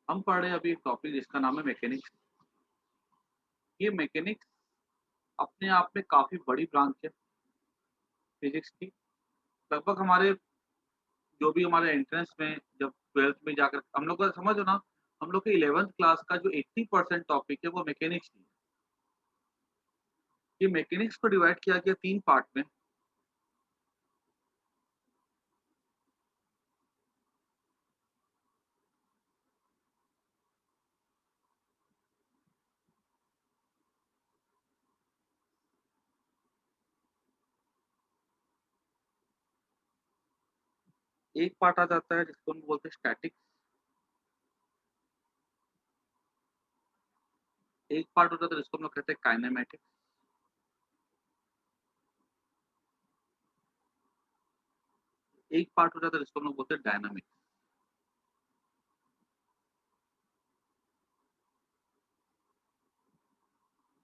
हम पढ़ रहे हैं अभी एक टॉपिक जिसका नाम है मैकेनिक्स। ये मैकेनिक्स अपने आप में काफ़ी बड़ी ब्रांच है फिज़िक्स की। लगभग हमारे जो भी हमारे एंट्रेंस में जब 12th में जाकर हम लोग का समझो ना, हम लोग के 11th क्लास का जो 80% टॉपिक है वो मैकेनिक्स ही है। ये मैकेनिक्स को डिवाइड किया गया 3 पार्ट में। एक पार्ट आ जाता है जिसको हम बोलते हैं स्टैटिक्स, एक पार्ट हो जाता है जिसको हम लोग कहते हैं काइनेमैटिक्स, एक पार्ट हो जाता है जिसको हम लोग बोलते हैं डायनामिक्स।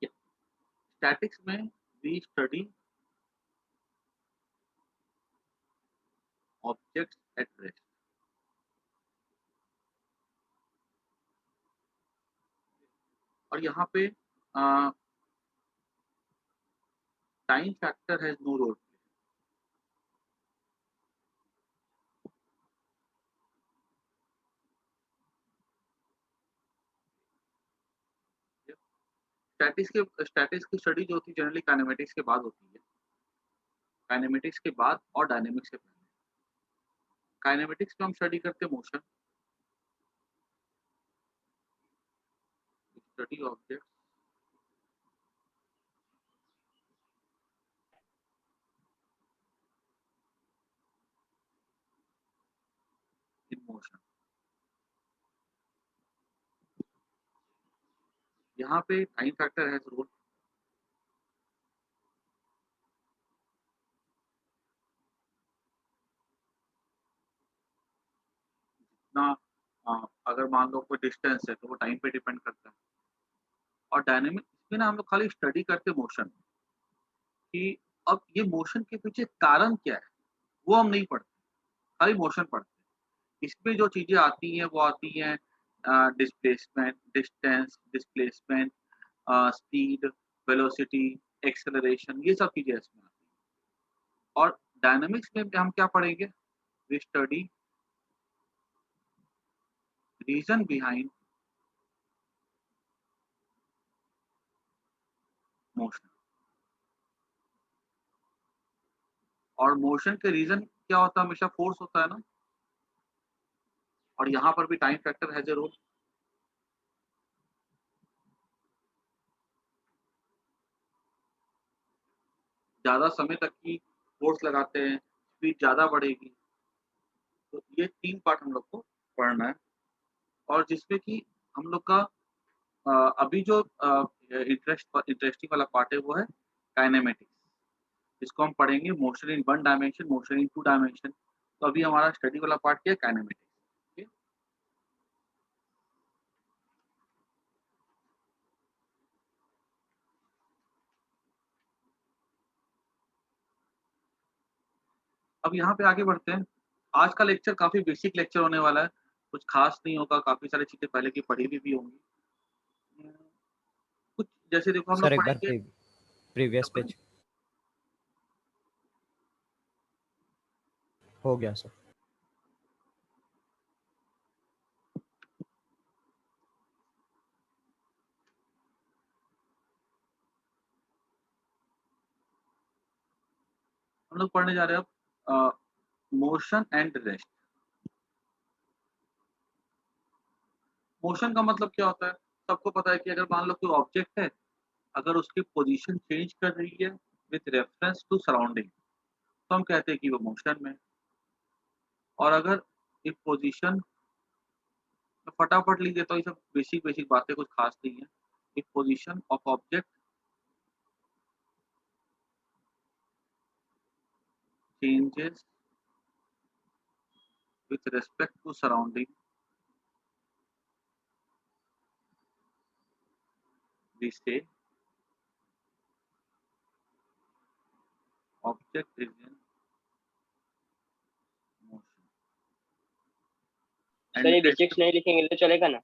या स्टैटिक्स में we study objects at rest. और यहाँ पे time factor has no role. Statics की स्टडी जो होती है जनरली काइनेमैटिक्स के बाद होती है। काइनेमैटिक्स के बाद और डायनामिक्स से पहले। काइनेमैटिक्स में हम स्टडी करते हैं motion, study objects in motion. यहाँ पे टाइम फैक्टर हैज़ रोल। ना अगर मान लो कोई डिस्टेंस है तो वो टाइम पे डिपेंड करता है। और डायनामिक इसमें ना हम लोग खाली स्टडी करते हैं मोशन कि अब ये मोशन के पीछे कारण क्या है, वो हम नहीं पढ़ते, खाली मोशन पढ़ते हैं। इसमें जो चीज़ें आती हैं वो आती हैं displacement, distance, displacement, speed, velocity, acceleration, ये सब चीज़ें इसमें आती हैं। और डायनामिक्स में हम क्या पढ़ेंगे? We study reason behind motion. और मोशन के रीज़न क्या होता है? हमेशा फ़ोर्स होता है ना? और यहाँ पर भी time factor has a role. ज़्यादा समय तक की फ़ोर्स लगाते हैं, स्पीड ज़्यादा बढ़ेगी। तो ये 3 पार्ट हम लोग को पढ़ना है। और जिसमें कि हम लोग का अभी जो इंटरेस्टिंग वाला पार्ट है वो है काइनेमैटिक्स। इसको हम पढ़ेंगे motion in 1 dimension, motion in 2 dimension. तो अभी हमारा स्टडी वाला पार्ट क्या है? काइनेमैटिक्स। ठीक है? अब यहाँ पे आगे बढ़ते हैं। आज का लेक्चर काफ़ी बेसिक लेक्चर होने वाला है। कुछ ख़ास नहीं होगा, काफ़ी सारी चीज़ें पहले की पढ़ी हुई भी होंगी। उम, कुछ जैसे देखो हम सर लोग एक बार पढ़ेंगे। प्रीवियस अपन पेज हो गया सर। हम लोग पढ़ने जा रहे हैं अब मोशन एंड रेस्ट। मोशन का मतलब क्या होता है? सबको पता है कि अगर मान लो कोई ऑब्जेक्ट है, अगर उसकी पोज़ीशन चेंज कर रही है विथ रेफरेंस टू सराउंडिंग, तो हम कहते हैं कि वो मोशन में है। और अगर एक पोज़ीशन मैं फटाफट लिख देता हूँ, ये सब बेसिक-बेसिक बातें कुछ ख़ास नहीं है। एक position of object changes with respect to surrounding, we say object is in motion. Sir and ये रेस्ट बेसिक्स नहीं लिखेंगे तो चलेगा ना?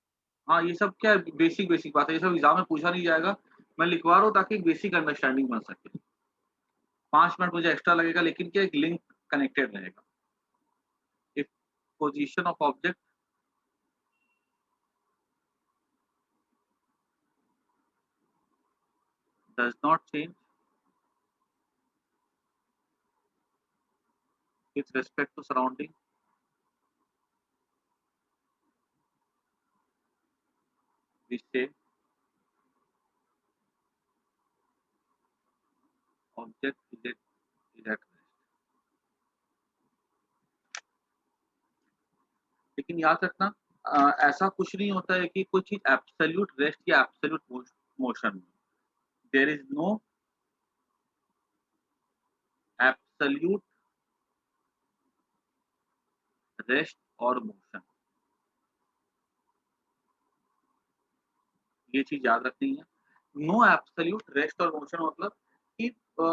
हाँ, ये सब क्या है, बेसिक बेसिक बात है, ये सब एग्ज़ाम में पूछा नहीं जाएगा। मैं लिखवा रहा हूँ ताकि एक बेसिक अंडरस्टैंडिंग बन सके। 5 मिनट मुझे एक्स्ट्रा लगेगा लेकिन क्या एक लिंक कनेक्टेड रहेगा। If position of object does not change with respect to surrounding, we say object is at rest. लेकिन याद रखना ऐसा कुछ नहीं होता है कि कोई चीज़ एब्सोल्यूट रेस्ट या एब्सोल्यूट मोशन में। There is no absolute rest और मोशन। ये चीज़ याद रखनी है। नो एब्सोल्यूट रेस्ट और मोशन मतलब कि अ,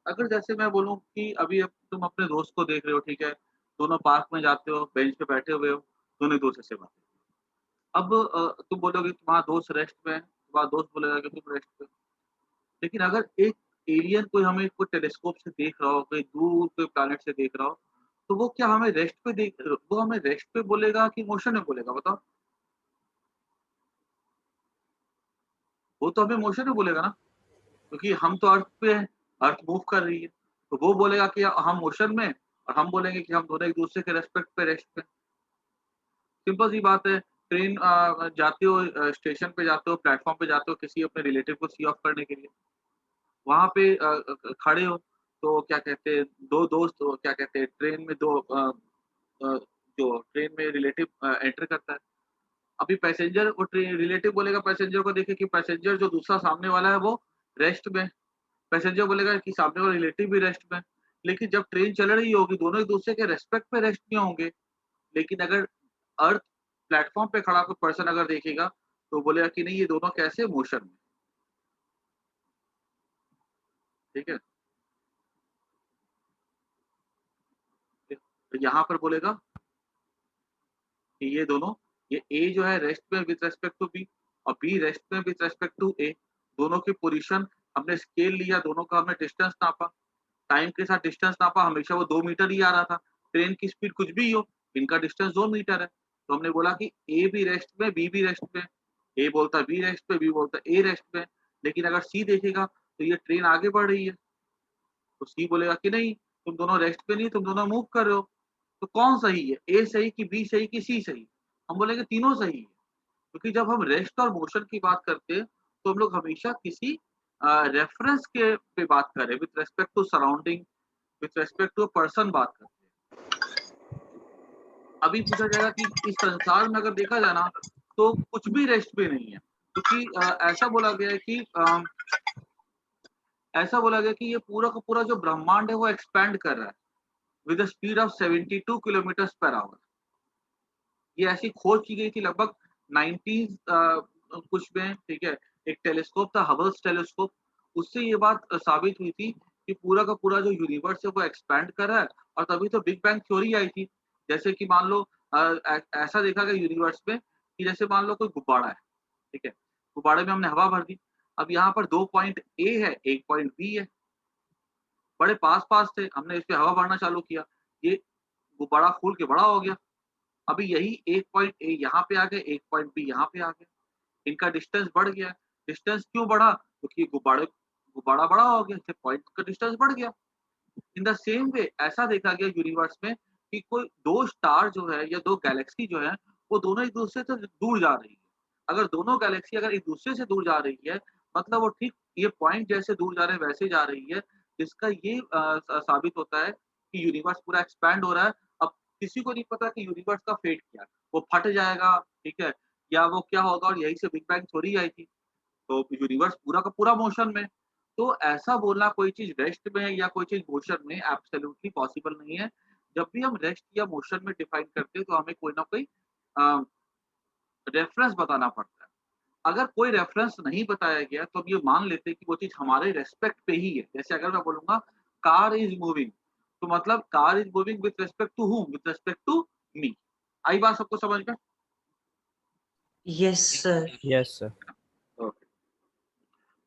अगर जैसे मैं बोलूँ कि अभी अब तुम अपने दोस्त को देख रहे हो, ठीक है? दोनों पार्क में जाते हो, बेंच पे बैठे हुए हो, दोनों एक-दूसरे से बातें। अब तुम बोलोगे तुम्हारा दोस्त रेस्ट में है, तुम्हारा दोस्त बोलेगा कि तुम रेस्ट पे हो। लेकिन अगर एक एलियन कोई हमें कोई टेलीस्कोप से देख रहा हो, कोई दूर कोई प्लैनेट से देख रहा हो, तो वो क्या हमें रेस्ट पे वो हमें रेस्ट पे बोलेगा कि मोशन में बोलेगा बताओ? वो तो हमें मोशन में बोलेगा ना, क्योंकि हम तो अर्थ पे हैं, अर्थ मूव कर रही है। तो वो बोलेगा कि हम मोशन में हैं और हम बोलेंगे कि हम दोनों एक-दूसरे के रिस्पेक्ट पे रेस्ट पे। सिंपल सी बात है, ट्रेन जाते हो स्टेशन पे जाते हो, प्लेटफ़ॉर्म पे जाते हो किसी अपने रिलेटिव को सी ऑफ करने के लिए। वहाँ पे खड़े हो, तो क्या कहते हैं 2 दोस्त क्या कहते हैं ट्रेन में 2 अ, जो ट्रेन में रिलेटिव एंटर करता है। अभी पैसेंजर वो रिलेटिव बोलेगा पैसेंजर को देखे कि पैसेंजर जो दूसरा सामने वाला है वो रेस्ट में है। पैसेंजर बोलेगा कि सामने वाला रिलेटिव भी रेस्ट में है। लेकिन जब ट्रेन चल रही होगी, दोनों एक-दूसरे के रिस्पेक्ट पे रेस्ट में होंगे। लेकिन अगर अर्थ प्लेटफ़ॉर्म पे खड़ा कोई पर्सन अगर देखेगा, तो बोलेगा कि नहीं ये दोनों कैसे मोशन में, ठीक है? तो यहाँ पर बोलेगा कि ये दोनों ये ए जो है रेस्ट में विथ रिस्पेक्ट टू बी और बी रेस्ट में विथ रिस्पेक्ट टू ए। दोनों की पोज़ीशन हमने स्केल लिया, दोनों का हमने डिस्टेंस नापा, टाइम के साथ डिस्टेंस नापा, हमेशा वो 2 मीटर ही आ रहा था। ट्रेन की स्पीड कुछ भी हो, इनका डिस्टेंस 2 मीटर है। तो हमने बोला कि ए भी रेस्ट में, बी भी रेस्ट में। ए बोलता है बी रेस्ट में, बी बोलता है ए रेस्ट में। लेकिन अगर सी देखेगा तो ये ट्रेन आगे बढ़ रही है। तो सी बोलेगा कि नहीं, तुम दोनों रेस्ट पे नहीं, तुम दोनों मूव कर रहे हो। तो कौन सही है? ए सही कि बी सही कि सी सही? हम बोलेंगे तीनों सही है। क्योंकि जब हम रेस्ट और मोशन की बात करते हैं, तो हम लोग हमेशा किसी रेफरेंस के पे बात कर रहे हैं, with respect to surrounding, with respect to a person बात करते हैं। अभी पूछा जाएगा कि इस संसार में अगर देखा जाए ना, तो कुछ भी रेस्ट पे नहीं है। क्योंकि ऐसा बोला गया कि ये पूरा का पूरा जो ब्रह्मांड है वो एक्सपैंड कर रहा है with the speed of 72 kilometres per hour. ये ऐसी खोज की गई थी लगभग 90s कुछ में, ठीक है? एक टेलीस्कोप था हबल्स टेलीस्कोप, उससे ये बात साबित हुई थी कि पूरा का पूरा जो यूनिवर्स है वो एक्सपैंड कर रहा है और तभी तो बिग बैंग थ्योरी आई थी। जैसे कि मान लो ऐसा देखा गया यूनिवर्स में कि जैसे मान लो कोई गुब्बारा है, ठीक है? गुब्बारे में हमने हवा भर दी। अब यहाँ पर 2 पॉइंट ए है, 1 पॉइंट बी है, बड़े पास-पास थे, हमने इस पे हवा भरना चालू किया, ये गुब्बारा फूल के बड़ा हो गया। अभी यही 1 पॉइंट ए यहाँ पे आ गए, 1 पॉइंट बी यहाँ पे आ गए। इनका डिस्टेंस बढ़ गया। डिस्टेंस क्यों बढ़ा? क्योंकि गुब्बारा बड़ा हो गया, इससे पॉइंट का डिस्टेंस बढ़ गया। इन द सेम वे ऐसा देखा गया यूनिवर्स में कि कोई 2 स्टार जो है या 2 गैलेक्सी जो है, वो दोनों एक-दूसरे से दूर जा रही है। अगर दोनों गैलेक्सी अगर एक-दूसरे से दूर जा रही है, मतलब वो ठीक ये पॉइंट जैसे दूर जा रहे हैं वैसे जा रही है, जिसका ये साबित होता है कि यूनिवर्स पूरा एक्सपैंड हो रहा है। अब किसी को नहीं पता कि यूनिवर्स का फेट क्या है? वो फट जाएगा, ठीक है? या वो क्या होगा और यहीं से बिग बैंग थ्योरी आई थी। तो यूनिवर्स पूरा का पूरा मोशन में। तो ऐसा बोलना कोई चीज़ रेस्ट में है या कोई चीज़ मोशन में एब्सोल्यूटली पॉसिबल नहीं है। जब भी हम रेस्ट या मोशन में डिफाइन करते हैं तो हमें कोई ना कोई अ, रेफरेंस बताना पड़ता है। अगर कोई रेफरेंस नहीं बताया गया तो हम ये मान लेते हैं कि वो चीज़ हमारे रिस्पेक्ट पे ही है। जैसे अगर मैं बोलूँगा कार इज़ मूविंग, तो मतलब car is moving with respect to whom? With respect to me. आई बात सबको समझ में? Yes, sir. Yes, sir. Okay,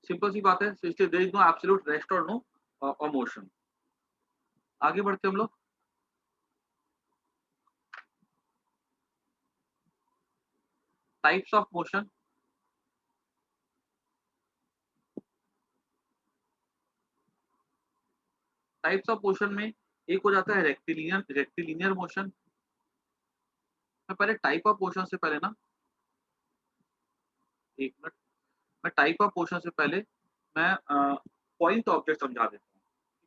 simple सी बात है, so इसलिए there is no absolute rest और नो और मोशन। आगे बढ़ते हम लोग। Types of motion. Types of motion में एक हो जाता है रेक्टिलिनियर मोशन। मैं पहले टाइप ऑफ मोशन से पहले ना, एक मिनट, मैं टाइप ऑफ मोशन से पहले मैं पॉइंट ऑब्जेक्ट समझा देता हूँ।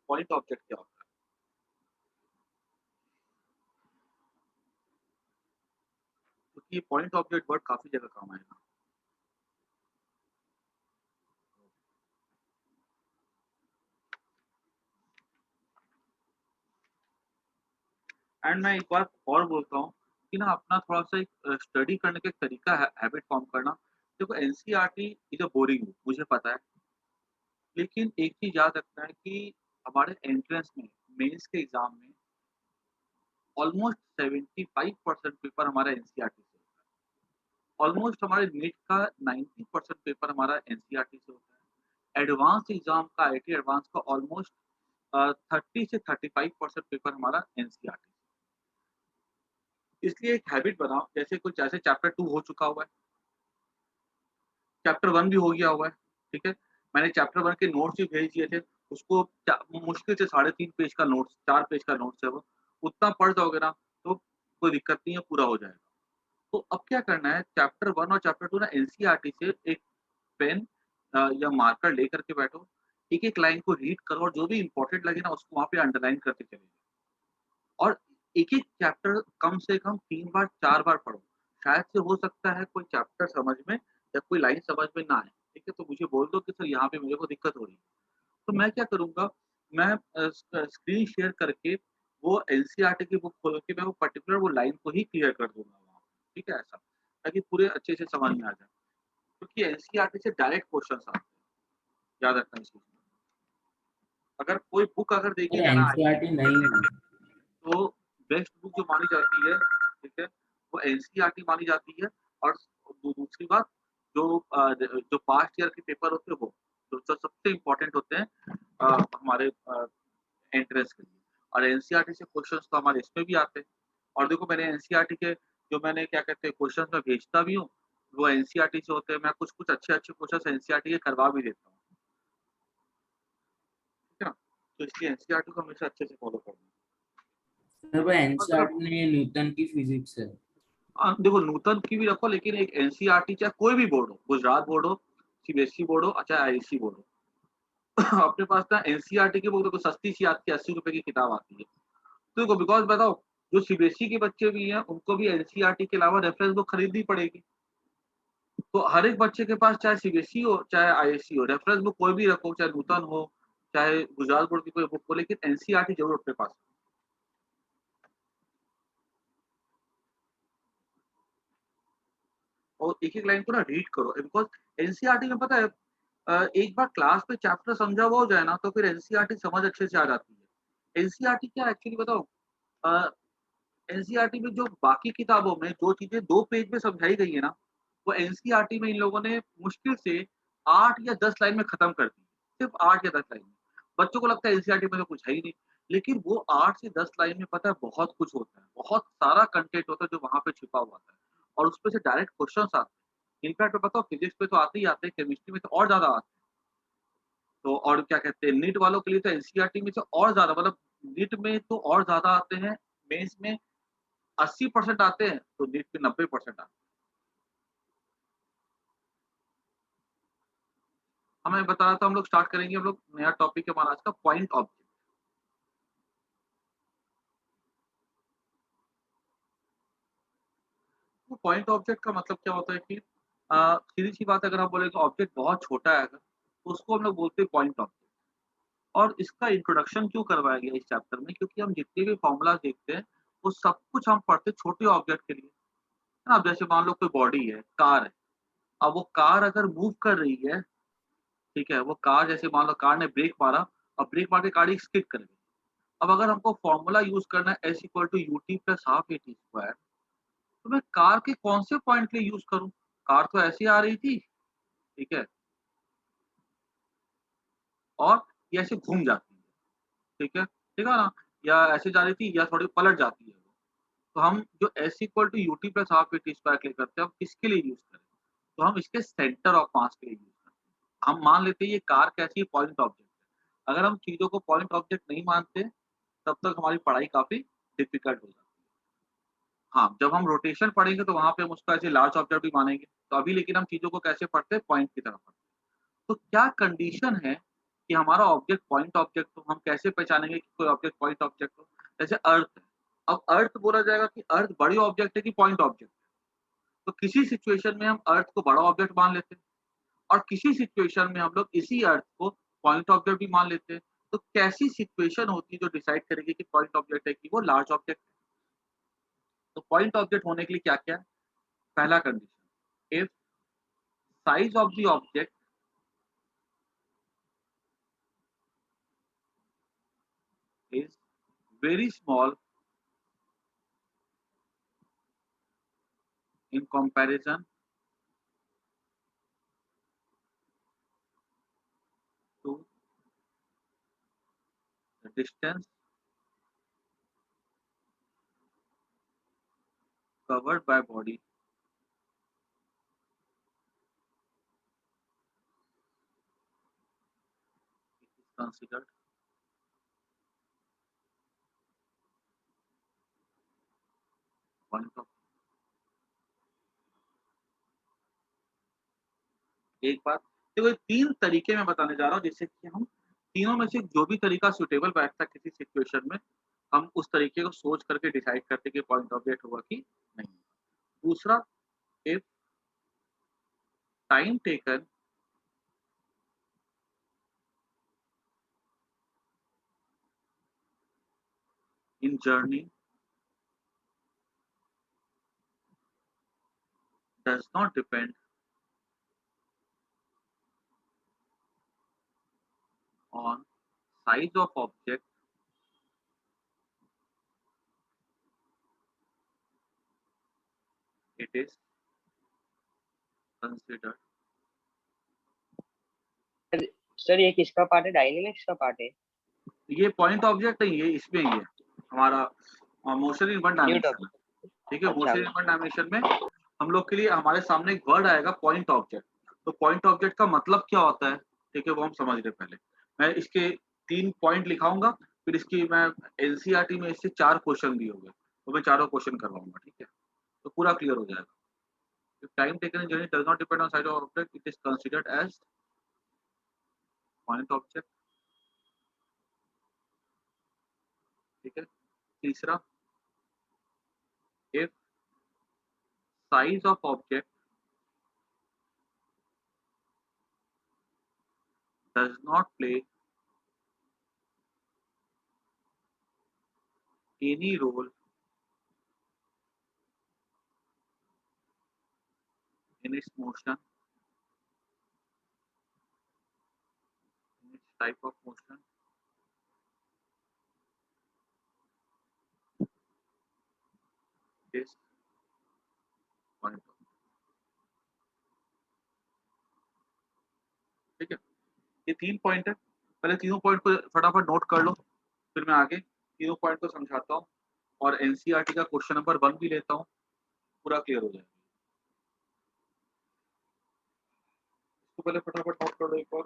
पॉइंट ऑब्जेक्ट क्या होता है, क्योंकि पॉइंट ऑब्जेक्ट वर्ड काफी जगह काम आएगा। एंड मैं एक बात और बोलता हूँ कि ना अपना थोड़ा सा एक स्टडी करने का एक तरीका है, हैबिट फॉर्म करना। देखो NCERT is a boring book, मुझे पता है, लेकिन एक चीज याद रखना है कि हमारे एंट्रेंस में, मेंस के एग्जाम में ऑलमोस्ट 75% पेपर हमारा एनसीईआरटी से होता है। ऑलमोस्ट हमारे नीट का 90% पेपर हमारा एनसीईआरटी से होता है। एडवांस एग्जाम का, आईआईटी एडवांस का ऑलमोस्ट 30 से 35% पेपर हमारा एनसीईआरटी। इसलिए एक हैबिट बनाओ, जैसे कुछ जैसे चैप्टर 2 हो चुका हुआ है, चैप्टर 1 भी हो गया हुआ है, ठीक है। मैंने चैप्टर 1 के नोट्स भी भेज दिए थे। उसको मुश्किल से 3.5 पेज का नोट्स, 4 पेज का नोट्स है वो, उतना पढ़ जाओगे ना तो कोई दिक्कत नहीं है, पूरा हो जाएगा। तो अब क्या करना है, चैप्टर 1 और चैप्टर 2 ना एनसीईआरटी से एक पेन या मार्कर लेकर के बैठो, एक एक लाइन को रीड करो और जो भी इंपॉर्टेंट लगे ना उसको वहां पे अंडरलाइन करते चले जाओ। और एक-एक चैप्टर कम से कम 3 बार 4 बार पढ़ो। शायद से हो सकता है कोई चैप्टर समझ में या कोई लाइन समझ में ना आए, ठीक है? तो मुझे बोल दो कि सर यहाँ पे मुझे को दिक्कत हो रही है। तो मैं क्या करूँगा, मैं स्क्रीन शेयर करके वो एनसीईआरटी की बुक खोल के मैं वो पर्टिकुलर वो लाइन को ही क्लियर कर दूँगा वहाँ पे, ठीक है ऐसा? ताकि पूरे अच्छे से समझ में आ जाए। क्योंकि एनसीईआरटी से डायरेक्ट क्वेश्चन्स आते हैं, याद रखना इस चीज़ को। अगर कोई बुक अगर सर देखिएगा ना, एनसीईआरटी नहीं है। तो बेस्ट बुक जो मानी जाती है, ठीक है, वो एनसीईआरटी मानी जाती है। और दूसरी बात, जो जो पास्ट ईयर के पेपर होते हैं वो जो सबसे इम्पोर्टेंट होते हैं हमारे एंट्रेंस के लिए। और एनसीईआरटी से क्वेश्चंस तो हमारे इसमें भी आते हैं। और देखो मैंने एनसीईआरटी के जो मैंने क्या कहते हैं क्वेश्चंस मैं भेजता भी हूँ, वो एनसीईआरटी से होते हैं। मैं कुछ-कुछ अच्छे-अच्छे क्वेश्चंस एनसीईआरटी के करवा भी देता हूँ, ठीक है ना? तो इसलिए एनसीईआरटी को हमेशा अच्छे से फॉलो करना है। सर वो अगर आप एनसीईआरटी में न्यूटन की फिजिक्स है। देखो नूतन की भी रखो, लेकिन एक एनसीईआरटी चाहे कोई भी बोर्ड हो, गुजरात बोर्ड हो, सीबीएसई बोर्ड हो, चाहे आईएससी बोर्ड हो, अपने पास ना एनसीईआरटी की बुक देखो सस्ती सी आती है, 80 रुपए की किताब आती है। तो देखो बिकॉज़ बताओ, जो सीबीएसई के बच्चे भी हैं, उनको भी एनसीईआरटी के अलावा रेफरेंस बुक खरीदनी पड़ेगी। तो हर एक बच्चे के पास चाहे सीबीएसई हो, चाहे आईएससी हो, रेफरेंस बुक कोई भी रखो, चाहे नूतन हो, चाहे गुजरात बोर्ड की कोई बुक हो, लेकिन एनसीईआरटी ज़रूर अपने पास हो। और एक-एक लाइन को ना रीड करो, बिकॉज़ एनसीईआरटी में पता है एक बार क्लास में चैप्टर समझा हुआ हो जाए ना, तो फिर एनसीईआरटी समझ अच्छे से आ जाती है। एनसीईआरटी क्या एक्चुअली बताऊँ, अ, एनसीईआरटी में जो बाकी किताबों में जो चीज़ें 2 पेज में समझाई गई है ना, वो एनसीईआरटी में इन लोगों ने मुश्किल से 8 या 10 लाइन में खत्म कर दी। सिर्फ़ 8 या 10 लाइन में। बच्चों को लगता है एनसीईआरटी में तो कुछ है ही नहीं, लेकिन वो 8 से 10 लाइन में पता है बहुत कुछ होता है। बहुत सारा कंटेंट होता है जो वहाँ पे छिपा हुआ होता है और उसपे से डायरेक्ट क्वेश्चन्स आते हैं। इनफैक्ट मैं बताऊँ, फिजिक्स पे तो आते ही आते हैं, केमिस्ट्री में तो और ज़्यादा आते हैं। तो और क्या कहते हैं, नीट वालों के लिए तो एनसीईआरटी में से और ज़्यादा, मतलब नीट में तो और ज़्यादा आते हैं, मेंस में 80% आते हैं, तो नीट में 90% आते हैं। हाँ, मैं बता रहा था, हम लोग स्टार्ट करेंगे, हम लोग नया टॉपिक है हमारा आज का पॉइंट ऑब्जेक्ट। तो पॉइंट ऑब्जेक्ट का मतलब क्या होता है कि सीधी-सी बात है, अगर हम बोले तो ऑब्जेक्ट बहुत छोटा है अगर, तो उसको हम लोग बोलते हैं पॉइंट ऑब्जेक्ट। और इसका इंट्रोडक्शन क्यों करवाया गया इस चैप्टर में? क्योंकि हम जितने भी फ़ॉर्मूलाज़ देखते हैं, वो सब कुछ हम पढ़ते हैं छोटे ऑब्जेक्ट के लिए, है ना? अब जैसे मान लो कोई बॉडी है, कार है। अब वो कार अगर मूव कर रही है, ठीक है? वो कार जैसे मान लो कार ने ब्रेक मारा, अब ब्रेक मार के गाड़ी स्किड कर गई। अब अगर हमको फ़ॉर्मूला यूज़ करना है S = UT + ½ AT², तो मैं कार के कौन से पॉइंट के लिए यूज़ करूँ? कार तो ऐसी आ रही थी, ठीक है, और ये ऐसे घूम जाती है, ठीक है ना? या ऐसे जा रही थी या थोड़ी पलट जाती है वो। तो हम जो s equal to ut plus half v t square के लिए करते हैं, हम किसके लिए यूज़ करें? तो हम इसके सेंटर ऑफ मास के लिए यूज़ करते हैं। हम मान लेते हैं ये कार कैसी पॉइंट ऑब्जेक्ट है। अगर हम चीज़ों को पॉइंट ऑब्जेक्ट नहीं मानते, तब तक हमारी पढ़ाई काफ़ी डिफ़िकल्ट हो जाती है। हाँ, जब हम रोटेशन पढ़ेंगे तो वहाँ पे हम उसको ऐसे लार्ज ऑब्जेक्ट भी मानेंगे। तो अभी लेकिन हम चीज़ों को कैसे पढ़ते हैं? पॉइंट की तरह पढ़ते हैं। तो क्या कंडीशन है कि हमारा ऑब्जेक्ट पॉइंट ऑब्जेक्ट हो? हम कैसे पहचानेंगे कि कोई ऑब्जेक्ट पॉइंट ऑब्जेक्ट हो? जैसे अर्थ है। अब अर्थ बोला जाएगा कि अर्थ बड़ी ऑब्जेक्ट है कि पॉइंट ऑब्जेक्ट है? तो किसी सिचुएशन में हम अर्थ को बड़ा ऑब्जेक्ट मान लेते हैं और किसी सिचुएशन में हम लोग इसी अर्थ को पॉइंट ऑब्जेक्ट भी मान लेते हैं। तो कैसी सिचुएशन होती है जो डिसाइड करेगी कि पॉइंट ऑब्जेक्ट है कि वो लार्ज ऑब्जेक्ट है? तो पॉइंट ऑब्जेक्ट होने के लिए क्या-क्या है? पहला condition, if size of the object is very small in comparison to the distance covered by body, it is considered point of. एक बात देखो, ये 3 तरीके मैं बताने जा रहा हूँ जिससे कि हम तीनों में से जो भी तरीका सूटेबल बैठता है किसी सिचुएशन में, हम उस तरीके को सोच करके डिसाइड करते हैं कि पॉइंट ऑब्जेक्ट होगा कि नहीं। दूसरा, if time taken in journey does not depend on size of object, it is considered. Sir ये किसका पार्ट है? डायनेमिक्स का पार्ट है? ये पॉइंट ऑब्जेक्ट नहीं है, इसमें ही है हमारा motion in one new dimension. Topic. ठीक है, अच्छा। मोशन इन वन डायमेंशन में हम लोग के लिए हमारे सामने एक वर्ड आएगा पॉइंट ऑब्जेक्ट। तो पॉइंट ऑब्जेक्ट का मतलब क्या होता है, ठीक है, वो हम समझ रहे पहले। मैं इसके 3 पॉइंट लिखाऊंगा, फिर इसकी मैं एनसीईआरटी में इससे 4 क्वेश्चन दिए हुए, तो मैं चारों क्वेश्चन करवाऊंगा, ठीक है, तो पूरा क्लियर हो जाएगा। If time taken in journey does not depend on size of object, it is considered as point object, ठीक है। तीसरा, if size of object does not play any role in its motion, in its type of motion, is point object, ठीक है। ये 3 point है, पहले तीनों point को फटाफट नोट कर लो, फिर मैं आगे तीनों पॉइंट को समझाता हूँ और एनसीईआरटी का क्वेश्चन नंबर 1 भी लेता हूँ, पूरा क्लियर हो जाएगा। इसको पहले फटाफट नोट कर लो एक बार।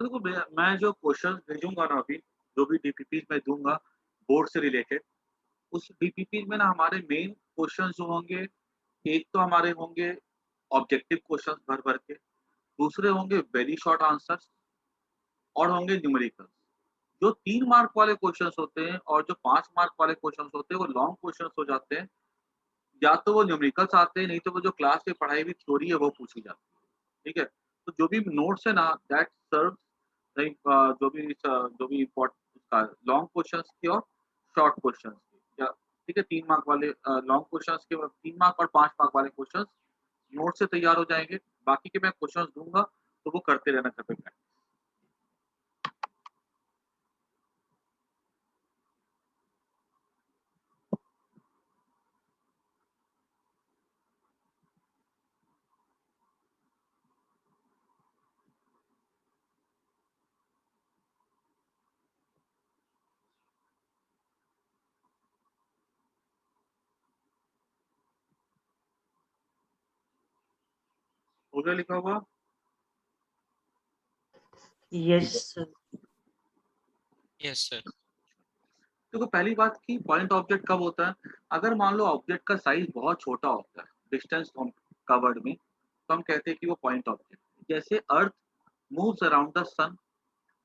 तो देखो, मैं जो क्वेश्चन भेजूंगा ना अभी, जो भी डीपीपी में दूंगा बोर्ड से रिलेटेड, उस डीपीपी में ना हमारे मेन क्वेश्चन जो होंगे, एक तो हमारे होंगे ऑब्जेक्टिव क्वेश्चन भर भर के, दूसरे होंगे वेरी शॉर्ट आंसर्स और होंगे न्यूमेरिकल्स। जो 3 मार्क वाले क्वेश्चंस होते हैं और जो 5 मार्क वाले क्वेश्चंस होते हैं वो लॉन्ग क्वेश्चंस हो जाते हैं। या तो वो न्यूमेरिकल्स आते हैं, नहीं तो वो जो क्लास में पढ़ाई हुई थ्योरी है वो पूछी जाती है। ठीक है? तो जो भी नोट्स है ना, दैट सर्व लाइक जो भी इम्पोर्टेंट लॉन्ग क्वेश्चंस की और शॉर्ट क्वेश्चंस की, या ठीक है 3 मार्क वाले लॉन्ग क्वेश्चंस के 3 मार्क और 5 मार्क वाले क्वेश्चंस नोट से तैयार हो जाएंगे। बाकी के मैं क्वेश्चंस दूंगा तो वो करते रहना घर पे प्रैक्टिस। हो गया लिखा हुआ? Yes, sir. Yes sir. देखो पहली बात कि पॉइंट ऑब्जेक्ट कब होता है, अगर मान लो ऑब्जेक्ट का साइज बहुत छोटा होता है डिस्टेंस कवर्ड में, तो हम कहते हैं कि वो पॉइंट ऑब्जेक्ट। जैसे अर्थ मूव्स अराउंड द सन,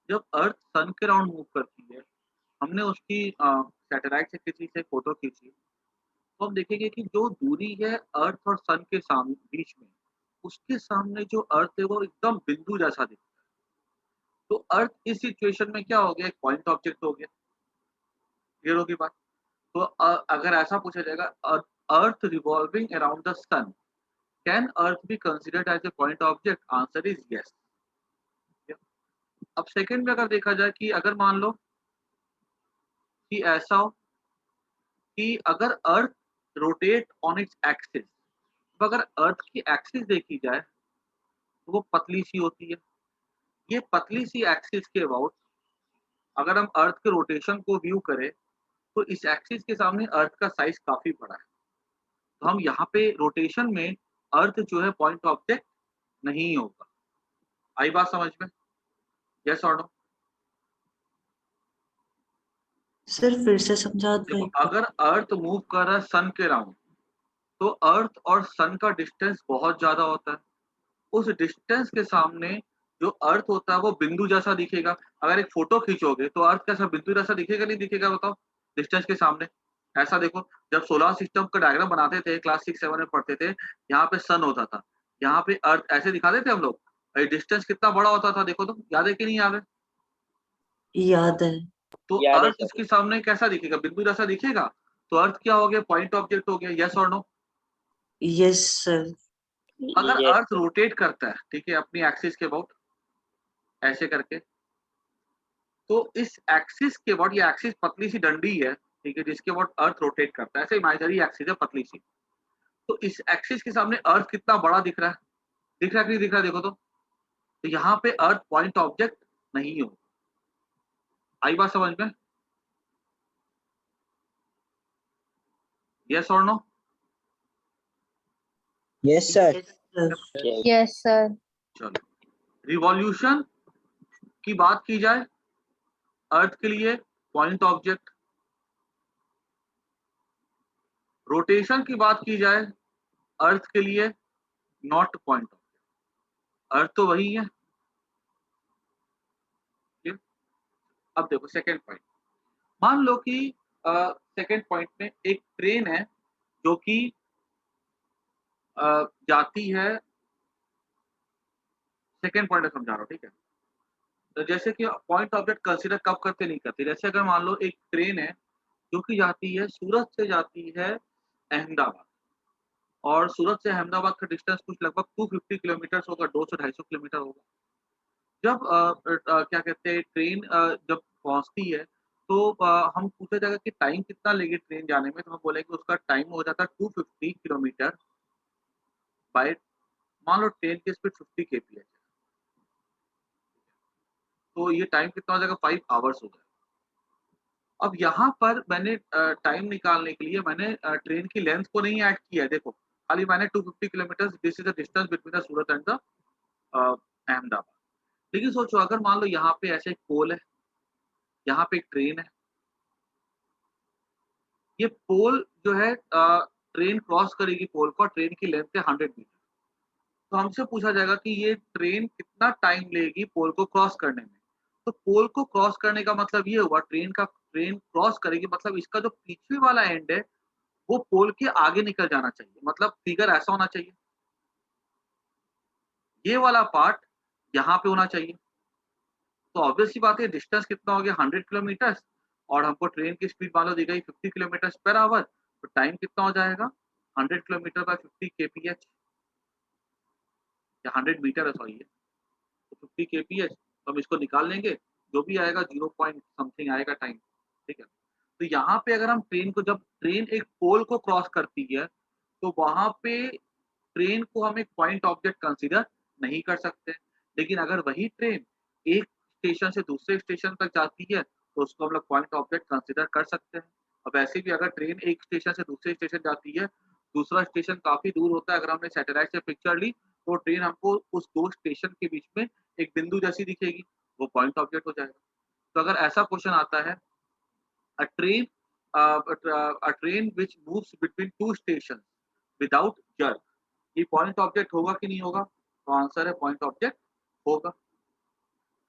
जब अर्थ सन के राउंड मूव करती है, हमने उसकी सैटेलाइट से किसी से फोटो खींची, तो हम देखेंगे कि जो दूरी है अर्थ और सन के सामने बीच में, उसके सामने जो अर्थ है वो एकदम बिंदु जैसा दिखता है। तो अर्थ इस सिचुएशन में क्या हो गया, एक पॉइंट ऑब्जेक्ट हो गया। क्लियर होगी बात? तो अगर ऐसा पूछा जाएगा earth revolving around the sun, can earth be considered as a point object? Answer is yes. अब सेकंड में अगर देखा जाए कि अगर मान लो कि ऐसा हो कि अगर earth rotate on its axis, तो अगर अर्थ की एक्सिस देखी जाए तो वो पतली सी होती है। ये पतली सी एक्सिस के अबाउट अगर हम अर्थ के रोटेशन को व्यू करें, तो इस एक्सिस के सामने अर्थ का साइज काफी बड़ा है। तो हम यहाँ पे रोटेशन में अर्थ जो है पॉइंट ऑब्जेक्ट नहीं होगा। आई बात समझ में? यस और नो? सर फिर से समझा दो देखो एक बार। अगर अर्थ मूव कर रहा है सन के राउंड, तो अर्थ और सन का डिस्टेंस बहुत ज्यादा होता है। उस डिस्टेंस के सामने जो अर्थ होता है वो बिंदु जैसा दिखेगा। अगर एक फोटो खींचोगे तो अर्थ कैसा बिंदु जैसा दिखेगा नहीं दिखेगा बताओ, डिस्टेंस के सामने? ऐसा देखो, जब सोलर सिस्टम का डायग्राम बनाते थे क्लास 6-7 में पढ़ते थे, यहाँ पे सन होता था, यहाँ पे अर्थ ऐसे दिखाते थे हम लोग। डिस्टेंस कितना बड़ा होता था देखो तो, याद है कि नहीं याद है? याद है। तो याद है अर्थ सर। इसके सामने कैसा दिखेगा, बिंदु जैसा दिखेगा। तो अर्थ क्या हो गया, पॉइंट ऑब्जेक्ट हो गया। यस और नो? Yes sir. अगर यस अर्थ रोटेट करता है, ठीक है, अपनी एक्सिस के अबाउट ऐसे करके, तो इस एक्सिस के अबाउट, ये एक्सिस पतली सी डंडी है, ठीक है, जिसके अबाउट अर्थ रोटेट करता है, ऐसे इमेजिनरी एक्सिस है पतली सी। तो इस एक्सिस के सामने अर्थ कितना बड़ा दिख रहा है, दिख रहा है कि नहीं दिख रहा है देखो तो यहाँ पे अर्थ पॉइंट ऑब्जेक्ट नहीं हो। आई बात समझ में? यस और no? Yes sir. Yes sir. Yes sir. चलो, रिवॉल्यूशन की बात की जाए, अर्थ के लिए पॉइंट ऑब्जेक्ट। रोटेशन की बात की जाए अर्थ के लिए नॉट पॉइंट ऑब्जेक्ट। अर्थ तो वही है। ठीक? अब देखो सेकेंड पॉइंट, मान लो कि सेकेंड पॉइंट में एक ट्रेन है जो कि जाती है, सेकेंड पॉइंट समझा रहा हूँ, ठीक है। तो जैसे कि पॉइंट ऑब्जेक्ट कंसीडर कब करते नहीं करते, जैसे अगर मान लो एक ट्रेन है जो कि जाती है, सूरत से जाती है अहमदाबाद, और सूरत से अहमदाबाद का डिस्टेंस कुछ लगभग 250 किलोमीटर होगा, 200-250 किलोमीटर होगा। जब क्या कहते हैं ट्रेन जब पहुंचती है, तो हम पूछा जाएगा कि टाइम कितना लेगी ट्रेन जाने में, तो हम बोलेंगे उसका टाइम हो जाता है 250 किलोमीटर बाय, मान लो ट्रेन की स्पीड 50 kph, तो ये टाइम कितना हो जाएगा, 5 आवर्स हो जाएगा। अब यहाँ पर मैंने टाइम निकालने के लिए मैंने ट्रेन की लेंथ को नहीं ऐड किया है, देखो खाली मैंने 250 kilometre, this is the distance between the Surat and the Ahmedabad. लेकिन सोचो अगर मान लो यहाँ पे ऐसे एक पोल है, यहाँ पे एक ट्रेन है, ये पोल जो है ट्रेन क्रॉस करेगी पोल को, ट्रेन की लेंथ है 100 मीटर। तो हमसे पूछा जाएगा कि ये ट्रेन कितना टाइम लेगी पोल को क्रॉस करने में। तो पोल को क्रॉस करने का मतलब ये हुआ, ट्रेन क्रॉस करेगी मतलब इसका जो पीछे वाला एंड है वो पोल के आगे निकल जाना चाहिए, मतलब फिगर ऐसा होना चाहिए, ये वाला पार्ट यहाँ पे होना चाहिए। तो ऑब्वियस सी बात है डिस्टेंस कितना हो गया 100 किलोमीटर और हमको ट्रेन की स्पीड मान लो दी गई 50 किलोमीटर पर आवर, तो टाइम कितना हो जाएगा 100 किलोमीटर बाय 50 kph या 100 मीटर है सॉरी, तो 50 kph, तो हम इसको निकाल लेंगे, जो भी आएगा 0 पॉइंट समथिंग आएगा टाइम, ठीक है। तो यहाँ पे अगर हम ट्रेन को, जब ट्रेन एक पोल को क्रॉस करती है तो वहां पे ट्रेन को हम एक पॉइंट ऑब्जेक्ट कंसीडर नहीं कर सकते, लेकिन अगर वही ट्रेन एक स्टेशन से दूसरे स्टेशन तक जाती है तो उसको हम लोग पॉइंट ऑब्जेक्ट कंसीडर कर सकते हैं। और वैसे भी अगर ट्रेन एक स्टेशन से दूसरे स्टेशन जाती है, दूसरा स्टेशन काफी दूर होता है, अगर हमने सैटेलाइट से पिक्चर ली तो ट्रेन हमको उस दो स्टेशन के बीच में एक बिंदु जैसी दिखेगी, वो पॉइंट ऑब्जेक्ट हो जाएगा। तो अगर ऐसा क्वेश्चन आता है, a train a train which moves between two stations without jerk, ये पॉइंट ऑब्जेक्ट होगा कि नहीं होगा? तो आंसर है पॉइंट ऑब्जेक्ट होगा।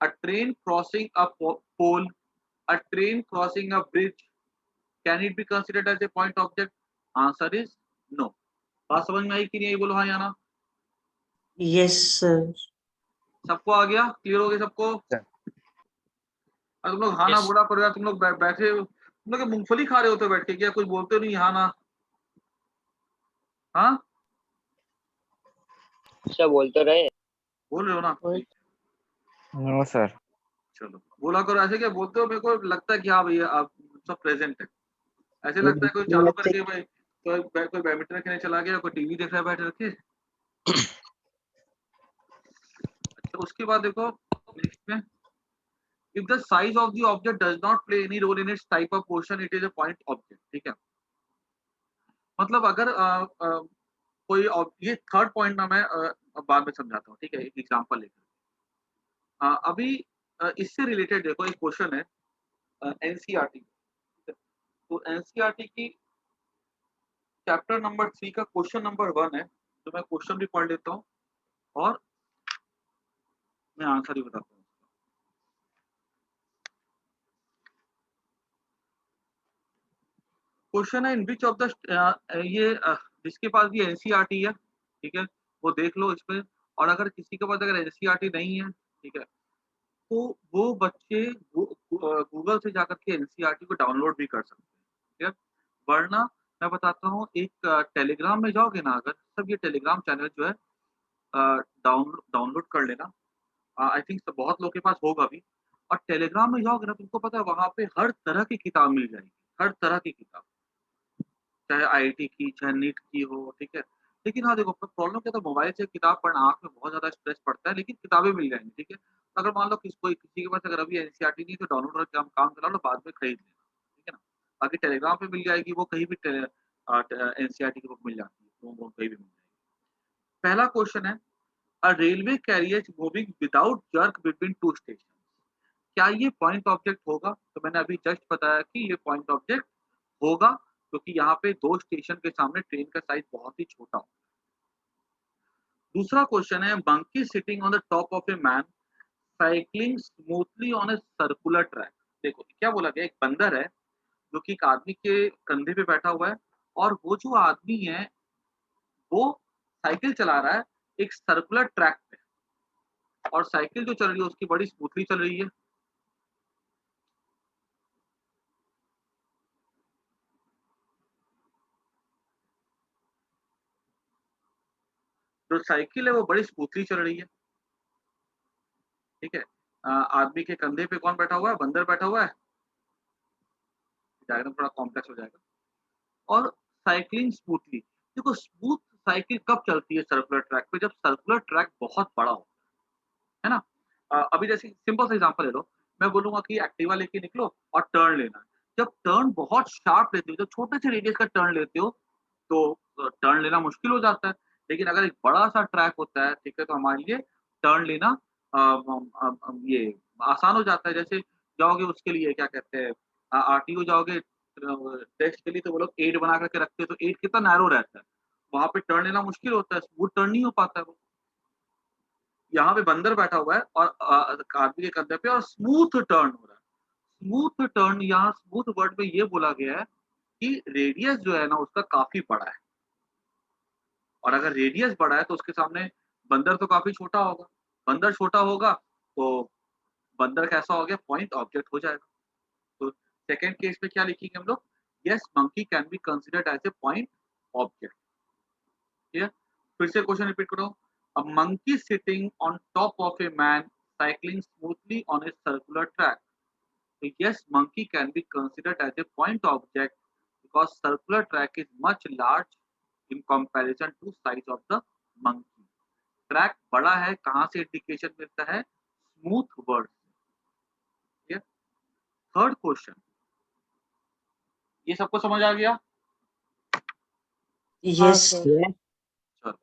A train crossing a pole, a train crossing a bridge, can it be considered as a point object? Answer is no. बात समझ में आई कि नहीं आई? बोलो हाँ या ना। yes sir, सबको आ गया? क्लियर हो गया सबको? तुम लोग हाँ ना Yes. बोला करो यार, तुम लोग बैठे, तुम लोग मूंगफली खा रहे होते बैठ के, क्या कुछ बोलते नहीं हाँ ना? हाँ सर बोल तो रहे। बोल रहे हो ना? No sir. चलो बोला करो, ऐसे क्या बोलते हो? मेरे को लगता है कि हाँ भैया आप सब प्रेजेंट है। ऐसे लगता है कोई चालू करके भाई कोई बैडमिंटन खेलने चला गया, कोई टीवी देख रहा है बैठ रखे। अच्छा उसके बाद देखो नेक्स्ट में, if the size of the object does not play any role in its type of motion it is a point object, ठीक है। मतलब अगर कोई ये थर्ड पॉइंट ना मैं बाद में समझाता हूँ, ठीक है, एक एग्जांपल लेकर। अभी इससे रिलेटेड देखो एक क्वेश्चन है एनसीईआरटी, तो एनसीईआरटी की चैप्टर नंबर 3 का क्वेश्चन नंबर 1 है, तो मैं क्वेश्चन भी पढ़ लेता हूँ और मैं आंसर ही बताता हूँ। क्वेश्चन है इन विच ऑफ द ये जिसके पास भी एनसीईआरटी है, ठीक है, वो देख लो इसमें। और अगर किसी के पास अगर एनसीईआरटी नहीं है, ठीक है, तो वो बच्चे गूगल से जाकर के एनसीईआरटी को डाउनलोड भी कर सकते हैं, ठीक है। वरना मैं बताता हूँ, एक टेलीग्राम में जाओगे ना, अगर सब ये टेलीग्राम चैनल जो है डाउनलोड कर लेना, आई थिंक बहुत लोग के पास होगा भी। और टेलीग्राम में जाओगे ना, तुमको पता है वहां पे हर तरह की किताब मिल जाएगी, हर तरह की किताब, चाहे आईआईटी की चाहे नीट की हो, ठीक है। लेकिन हाँ देखो प्रॉब्लम क्या था, मोबाइल से किताब पढ़ना आँख में बहुत ज्यादा स्ट्रेस पड़ता है, लेकिन किताबें मिल जाएंगी, ठीक है। अगर मान लो किसी के पास अगर अभी एनसीईआरटी नहीं है तो डाउनलोड करके हम काम चला लो, बाद में खरीद लेना, ठीक है ना। बाकी टेलीग्राम पे मिल जाएगी, वो कहीं भी एनसीईआरटी की बुक मिल जाती है, वो कहीं भी मिल जाएगी। पहला क्वेश्चन है, a railway carriage moving without jerk between two station, क्या ये पॉइंट ऑब्जेक्ट होगा? तो मैंने अभी जस्ट बताया कि ये पॉइंट ऑब्जेक्ट होगा, क्योंकि यहाँ पे दो स्टेशन के सामने ट्रेन का साइज बहुत ही छोटा हो। दूसरा क्वेश्चन है, monkey sitting on the top of a man cycling smoothly on a circular track. देखो क्या बोला गया, एक बंदर है जो कि एक आदमी के कंधे पे बैठा हुआ है, और वो जो आदमी है वो साइकिल चला रहा है एक सर्कुलर ट्रैक पे, और साइकिल जो चल रही है उसकी बड़ी स्मूथली चल रही है। जो साइकिल है वो बड़ी स्मूथली चल रही है, ठीक है। आदमी के कंधे पे कौन बैठा हुआ है? बंदर बैठा हुआ है। डायग्राम थोड़ा कॉम्प्लेक्स हो जाएगा। और साइकिलिंग स्मूथली, देखो स्मूथ साइकिल कब चलती है सर्कुलर ट्रैक पे? जब सर्कुलर ट्रैक बहुत बड़ा हो, है ना। अभी जैसे सिंपल सा एग्जांपल ले लो, मैं बोलूंगा कि एक्टिवा लेके निकलो और टर्न लेना है। जब टर्न बहुत शार्प लेते हो, जब छोटे से रेडियस का टर्न लेते हो, तो टर्न लेना मुश्किल हो जाता है। लेकिन अगर एक बड़ा सा ट्रैक होता है, ठीक है, तो हमारे लिए टर्न लेना ये आसान हो जाता है। जैसे जाओगे उसके लिए क्या कहते हैं, आरटीओ जाओगे टेस्ट के लिए, तो वो लोग 8 बना करके रखते हैं, तो 8 कितना नैरो रहता है, वहां पे टर्न लेना मुश्किल होता है, स्मूथ टर्न नहीं हो पाता है वो। यहाँ पे बंदर बैठा हुआ है और आदमी के कंधे पे, और स्मूथ टर्न हो रहा है। स्मूथ टर्न, यहाँ स्मूथ वर्ड में ये बोला गया है कि रेडियस जो है ना उसका काफी बड़ा है, और अगर रेडियस बड़ा है तो उसके सामने बंदर तो काफी छोटा होगा। बंदर छोटा होगा तो बंदर कैसा हो गया, पॉइंट ऑब्जेक्ट हो जाएगा। तो सेकंड केस में क्या लिखेंगे हम लोग, yes monkey can be considered as a point object. ठीक है, फिर से क्वेश्चन रिपीट करो, a monkey sitting on top of a man cycling smoothly on a circular track. So yes, monkey can be considered as a point object because circular track is much large in comparison to size of the monkey. Track बड़ा है, कहाँ से indication मिलता है, smooth word. ठीक है, third question, ये सबको समझ आ गया? Yes. sir. चलो,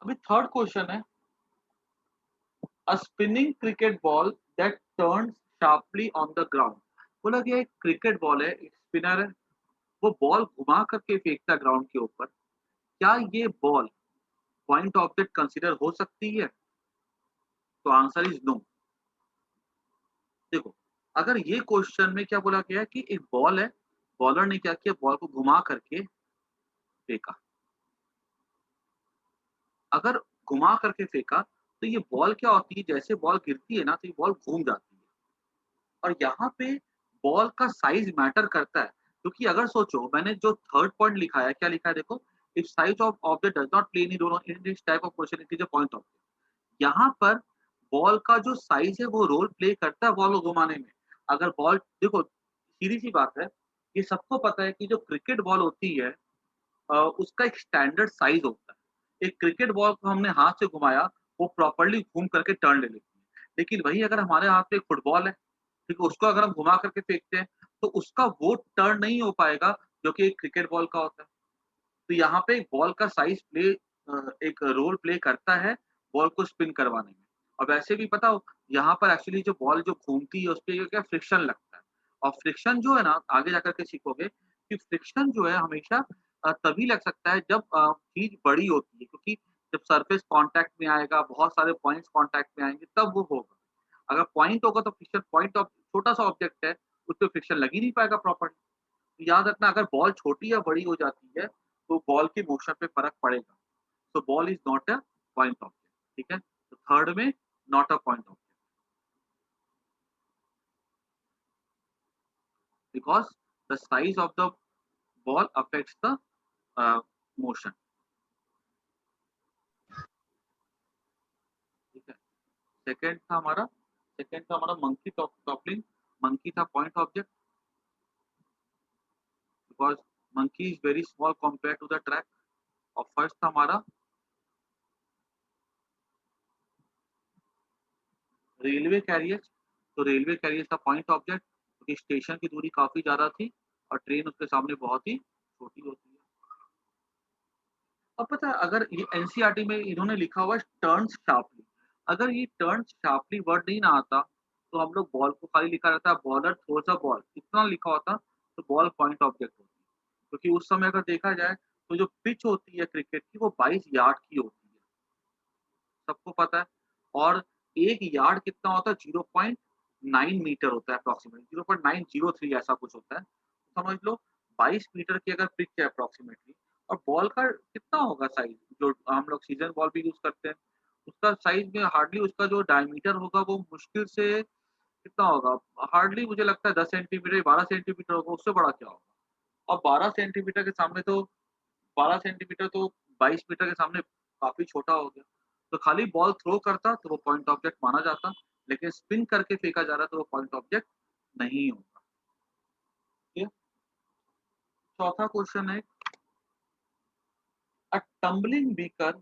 अभी थर्ड क्वेश्चन है, a spinning cricket ball that turns sharply on the ground. बोला गया एक क्रिकेट बॉल है, एक स्पिनर है, वो बॉल घुमा करके फेंकता है ग्राउंड के ऊपर। क्या ये बॉल पॉइंट ऑब्जेक्ट कंसीडर हो सकती है? तो आंसर इज नो। देखो, अगर ये क्वेश्चन में क्या बोला गया है कि एक बॉल है, बॉलर ने क्या किया, बॉल को घुमा करके फेंका। अगर घुमा करके फेंका तो ये बॉल क्या होती है, जैसे बॉल गिरती है ना तो ये बॉल घूम जाती है। और यहाँ पे बॉल का साइज मैटर करता है, क्योंकि अगर सोचो, मैंने जो थर्ड पॉइंट लिखा है, क्या लिखा है देखो, if size of object does not play any role in this type of question it is a point object. यहाँ पर बॉल का जो साइज है वो रोल प्ले करता है बॉल को घुमाने में। अगर बॉल देखो, सीधी सी बात है, ये सबको पता है कि जो क्रिकेट बॉल होती है उसका एक स्टैंडर्ड साइज होता है। एक क्रिकेट बॉल को हमने हाथ से घुमाया, वो प्रॉपर्ली घूम करके टर्न ले लेती है। लेकिन वही अगर हमारे हाथ में एक फुटबॉल है, ठीक है, उसको अगर हम घुमा करके फेंकते हैं तो उसका वो टर्न नहीं हो पाएगा जो कि एक क्रिकेट बॉल का होता है। तो यहाँ पे बॉल का साइज एक रोल प्ले करता है बॉल को स्पिन करवाने में। और वैसे भी पता हो, यहाँ पर एक्चुअली जो बॉल जो घूमती है उस पे क्या फ्रिक्शन लगता है। और फ्रिक्शन जो है ना, आगे जाकर के सीखोगे कि फ्रिक्शन जो है हमेशा तभी लग सकता है जब चीज बड़ी होती है, क्योंकि जब सरफेस कांटेक्ट में आएगा, बहुत सारे पॉइंट्स कांटेक्ट में आएंगे, तब वो होगा। अगर पॉइंट होगा तो फ्रिक्शन, पॉइंट ऑफ छोटा सा ऑब्जेक्ट है, उस पर फ्रिक्शन लग ही नहीं पाएगा प्रॉपर्ली। तो याद रखना, अगर बॉल छोटी या बड़ी हो जाती है तो बॉल के मोशन पे फर्क पड़ेगा। तो ball is not a point object. ठीक है, तो थर्ड में not a point object because the size of the ball affects the motion. ठीक है, सेकंड था हमारा मंकी टॉपलिंग। मंकी था point object because monkey is very small compare to the track. और फर्स्ट था हमारा रेलवे कैरियर। तो railway carrier था पॉइंट ऑब्जेक्ट क्योंकि स्टेशन की दूरी काफी ज्यादा थी और ट्रेन उसके सामने बहुत ही छोटी होती है। अब पता है, अगर ये एनसीईआरटी में इन्होंने लिखा हुआ है टर्न्स शार्पली, अगर ये टर्न्स शार्पली वर्ड नहीं ना आता तो हम लोग बॉल को खाली लिखा रहता है बॉलर थ्रोज अ बॉल, इतना लिखा होता तो बॉल पॉइंट ऑब्जेक्ट होती। क्योंकि उस समय अगर देखा जाए तो जो पिच होती है क्रिकेट की वो 22 यार्ड की होती है, सबको पता है। और एक यार्ड कितना होता है, 0.9 मीटर होता है, अप्रोक्सीमेटली 0.903 ऐसा कुछ होता है। तो समझ लो 22 मीटर की अगर पिच है अप्रोक्सीमेटली, और बॉल का कितना होगा साइज, जो हम लोग सीजन बॉल भी यूज करते हैं उसका साइज में हार्डली उसका जो डायमीटर होगा वो मुश्किल से कितना होगा, हार्डली मुझे लगता है 10 सेंटीमीटर 12 सेंटीमीटर होगा, उससे बड़ा क्या होगा। और 12 सेंटीमीटर के सामने तो 12 सेंटीमीटर तो 22 मीटर के सामने काफ़ी छोटा हो गया। तो खाली बॉल थ्रो करता तो वो पॉइंट ऑब्जेक्ट माना जाता, लेकिन स्पिन करके फेंका जा रहा तो वो पॉइंट ऑब्जेक्ट नहीं होगा। ठीक है? चौथा क्वेश्चन है, a tumbling beaker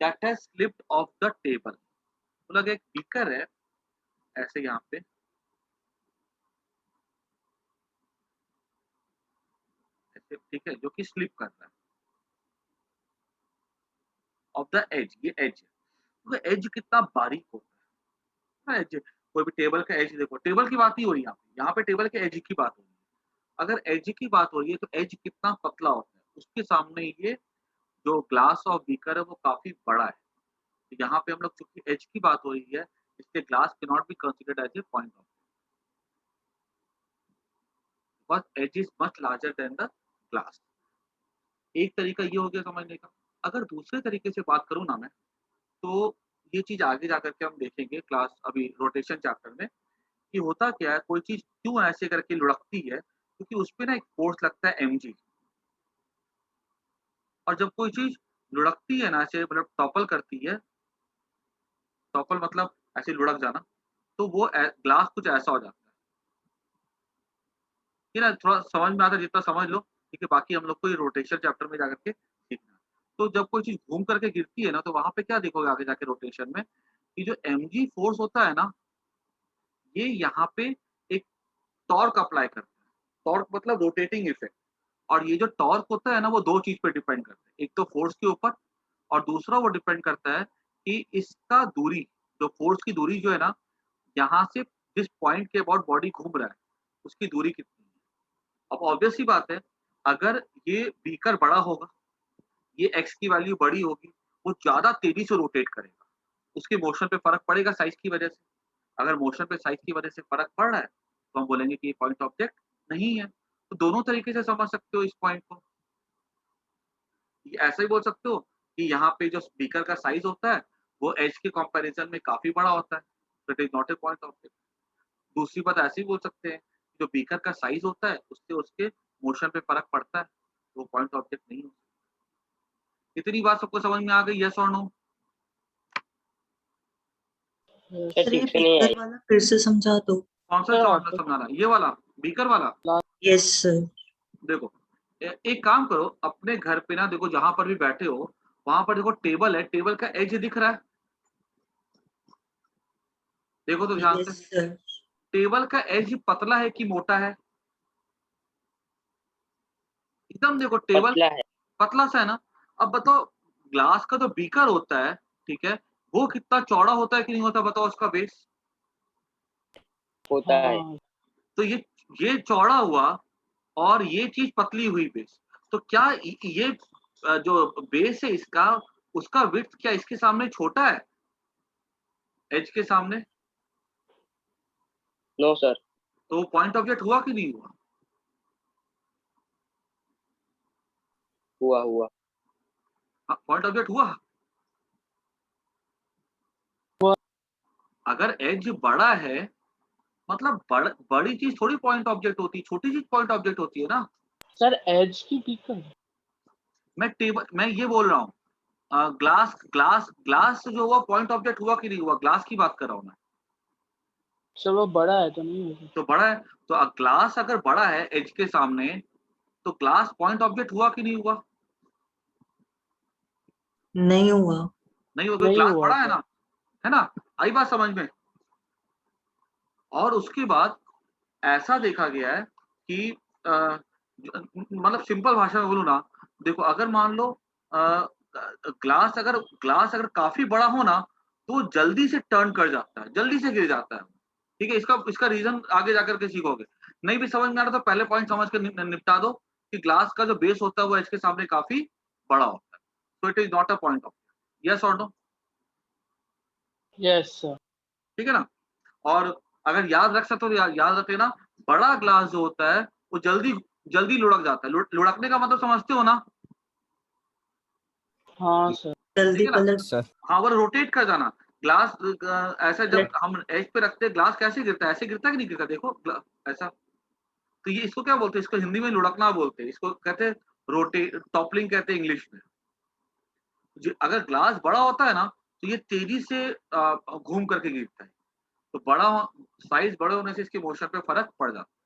that has slipped off the table. तो लगे एक बीकर है ऐसे यहाँ पे, ऐसे ठीक है, जो कि स्लिप कर रहा है ऑफ द एज, ये एज है। तो एज कितना बारीक होता है, एज कोई भी टेबल का एज देखो, टेबल की बात ही हो रही है यहाँ पे टेबल के एज की बात हो रही है। अगर एज की बात हो रही है तो एज कितना पतला होता है, उसके सामने ये जो ग्लास ऑफ बीकर है वो काफी बड़ा है। तो यहाँ पे हम लोग चूंकि एज की बात हो रही है, इसलिए ग्लास के not be considered as a point of, because edge is much larger than the glass. एक तरीका ये हो गया समझने का। अगर दूसरे तरीके से बात करूँ ना मैं, तो ये चीज आगे जाकर के हम देखेंगे क्लास अभी रोटेशन चैप्टर में कि होता क्या है, कोई चीज क्यों ऐसे करके लुढ़कती है, क्योंकि उस पे ना एक फोर्स लगता है mg। और जब कोई चीज लुढ़कती है ना, ऐसे मतलब टॉपल करती है, टॉपल मतलब ऐसे लुढ़क जाना, तो वो ग्लास कुछ ऐसा हो जाता है। ये ना थोड़ा समझ में आता है, जितना समझ लो, ठीक है। बाकी हम लोग को ये रोटेशन चैप्टर में जाकर के सीखना है। तो जब कोई चीज घूम करके गिरती है ना, तो वहां पे क्या देखोगे आगे जाके रोटेशन में, कि जो mg फोर्स होता है ना, ये यहाँ पे एक टॉर्क अप्लाई करता है। टॉर्क मतलब रोटेटिंग इफेक्ट। और ये जो टॉर्क होता है ना, वो दो चीज पे डिपेंड करता है, एक तो फोर्स के ऊपर, और दूसरा वो डिपेंड करता है कि इसका दूरी, जो फोर्स की दूरी जो है ना, यहाँ से जिस पॉइंट के अबाउट बॉडी घूम रहा है, उसकी दूरी कितनी है। अब ऑब्वियस सी बात है, अगर ये बीकर बड़ा होगा, ये एक्स की वैल्यू बड़ी होगी, वो ज्यादा तेजी से रोटेट करेगा, उसके मोशन पे फर्क पड़ेगा साइज की वजह से। अगर मोशन पे साइज की वजह से फर्क पड़ रहा है, तो हम बोलेंगे कि ये पॉइंट ऑब्जेक्ट नहीं है। तो दोनों तरीके से समझ सकते हो इस पॉइंट को। ऐसा ही बोल सकते हो कि यहाँ पे जो स्पीकर का साइज होता है, वो एज के कंपैरिजन में काफी बड़ा होता है, तो it is not a point object. दूसरी बात ऐसे ही बोल सकते हैं, जो बीकर का साइज होता है उससे उसके मोशन पे फर्क पड़ता है, तो वो पॉइंट ऑब्जेक्ट नहीं होता। इतनी बात सबको समझ में आ गई, यस और नो? सर सर ठीक ये से नहीं बीकर आई। वाला फिर से समझा दो। कौन सा चौथा समझाना, ये वाला बीकर वाला? Yes sir. देखो, एक काम करो, अपने घर पे ना देखो, जहां पर भी बैठे हो वहां पर देखो टेबल है, टेबल का एज दिख रहा है, देखो तो ध्यान से। Yes sir. टेबल का एज पतला है कि मोटा है? एकदम देखो, टेबल पतला है। पतला सा है ना। अब बताओ, ग्लास का जो बीकर होता है, ठीक है, वो कितना चौड़ा होता है कि नहीं होता, बताओ उसका बेस। होता है। तो ये चौड़ा हुआ, और ये चीज पतली हुई बेस, तो क्या ये जो बेस है इसका, उसका विड्थ क्या इसके सामने छोटा है, एज के सामने? No sir. तो वो पॉइंट ऑब्जेक्ट हुआ कि नहीं हुआ? हुआ हुआ। पॉइंट ऑब्जेक्ट हुआ। अगर एज बड़ा है, मतलब बड़ी चीज थोड़ी पॉइंट ऑब्जेक्ट होती है, छोटी चीज पॉइंट ऑब्जेक्ट होती है ना। सर एज की बीकर। मैं ये बोल रहा हूँ, ग्लास ग्लास ग्लास जो हुआ पॉइंट ऑब्जेक्ट हुआ कि नहीं हुआ, ग्लास की बात कर रहा हूँ मैं। सर वो बड़ा है तो नहीं होगा। तो बड़ा है, तो ग्लास अगर बड़ा है एज के सामने, तो ग्लास पॉइंट ऑब्जेक्ट हुआ कि नहीं हुआ? नहीं हुआ। नहीं होगा, नहीं ग्लास हुआ बड़ा है सर। ना, है ना? आई बात समझ में? और उसके बाद ऐसा देखा गया है कि मतलब सिंपल भाषा में बोलूँ ना, देखो अगर मान लो ग्लास अगर काफी बड़ा हो ना, तो जल्दी से टर्न कर जाता है, जल्दी से गिर जाता है। ठीक है, इसका इसका रीजन आगे जाकर के सीखोगे। नहीं भी समझ में आ रहा तो पहले पॉइंट समझ के निपटा दो कि ग्लास का जो बेस होता है वो इसके सामने काफी बड़ा होता है, तो it is not a point of. Yes और नो? Yes sir. ठीक है ना? और अगर याद रख सकते हो तो याद रख लेना, बड़ा ग्लास जो होता है वो जल्दी जल्दी लुढ़क जाता है। लुढ़कने का मतलब समझते हो ना? हाँ सर। ठीक जल्दी है ना? पलट। सर हाँ, वो रोटेट कर जाना। ग्लास ऐसा जब हम एज पे रखते हैं, ग्लास कैसे गिरता है, ऐसे गिरता है कि नहीं गिरता, देखो ऐसा। तो ये इसको क्या बोलते हैं, इसको हिंदी में लुढ़कना बोलते हैं, इसको कहते हैं रोटेट, टॉपलिंग कहते हैं इंग्लिश में। अगर ग्लास बड़ा होता है ना, तो ये तेजी से घूम करके गिरता है, तो बड़ा साइज बड़े होने से इसके मोशन पे फर्क पड़ जाता है।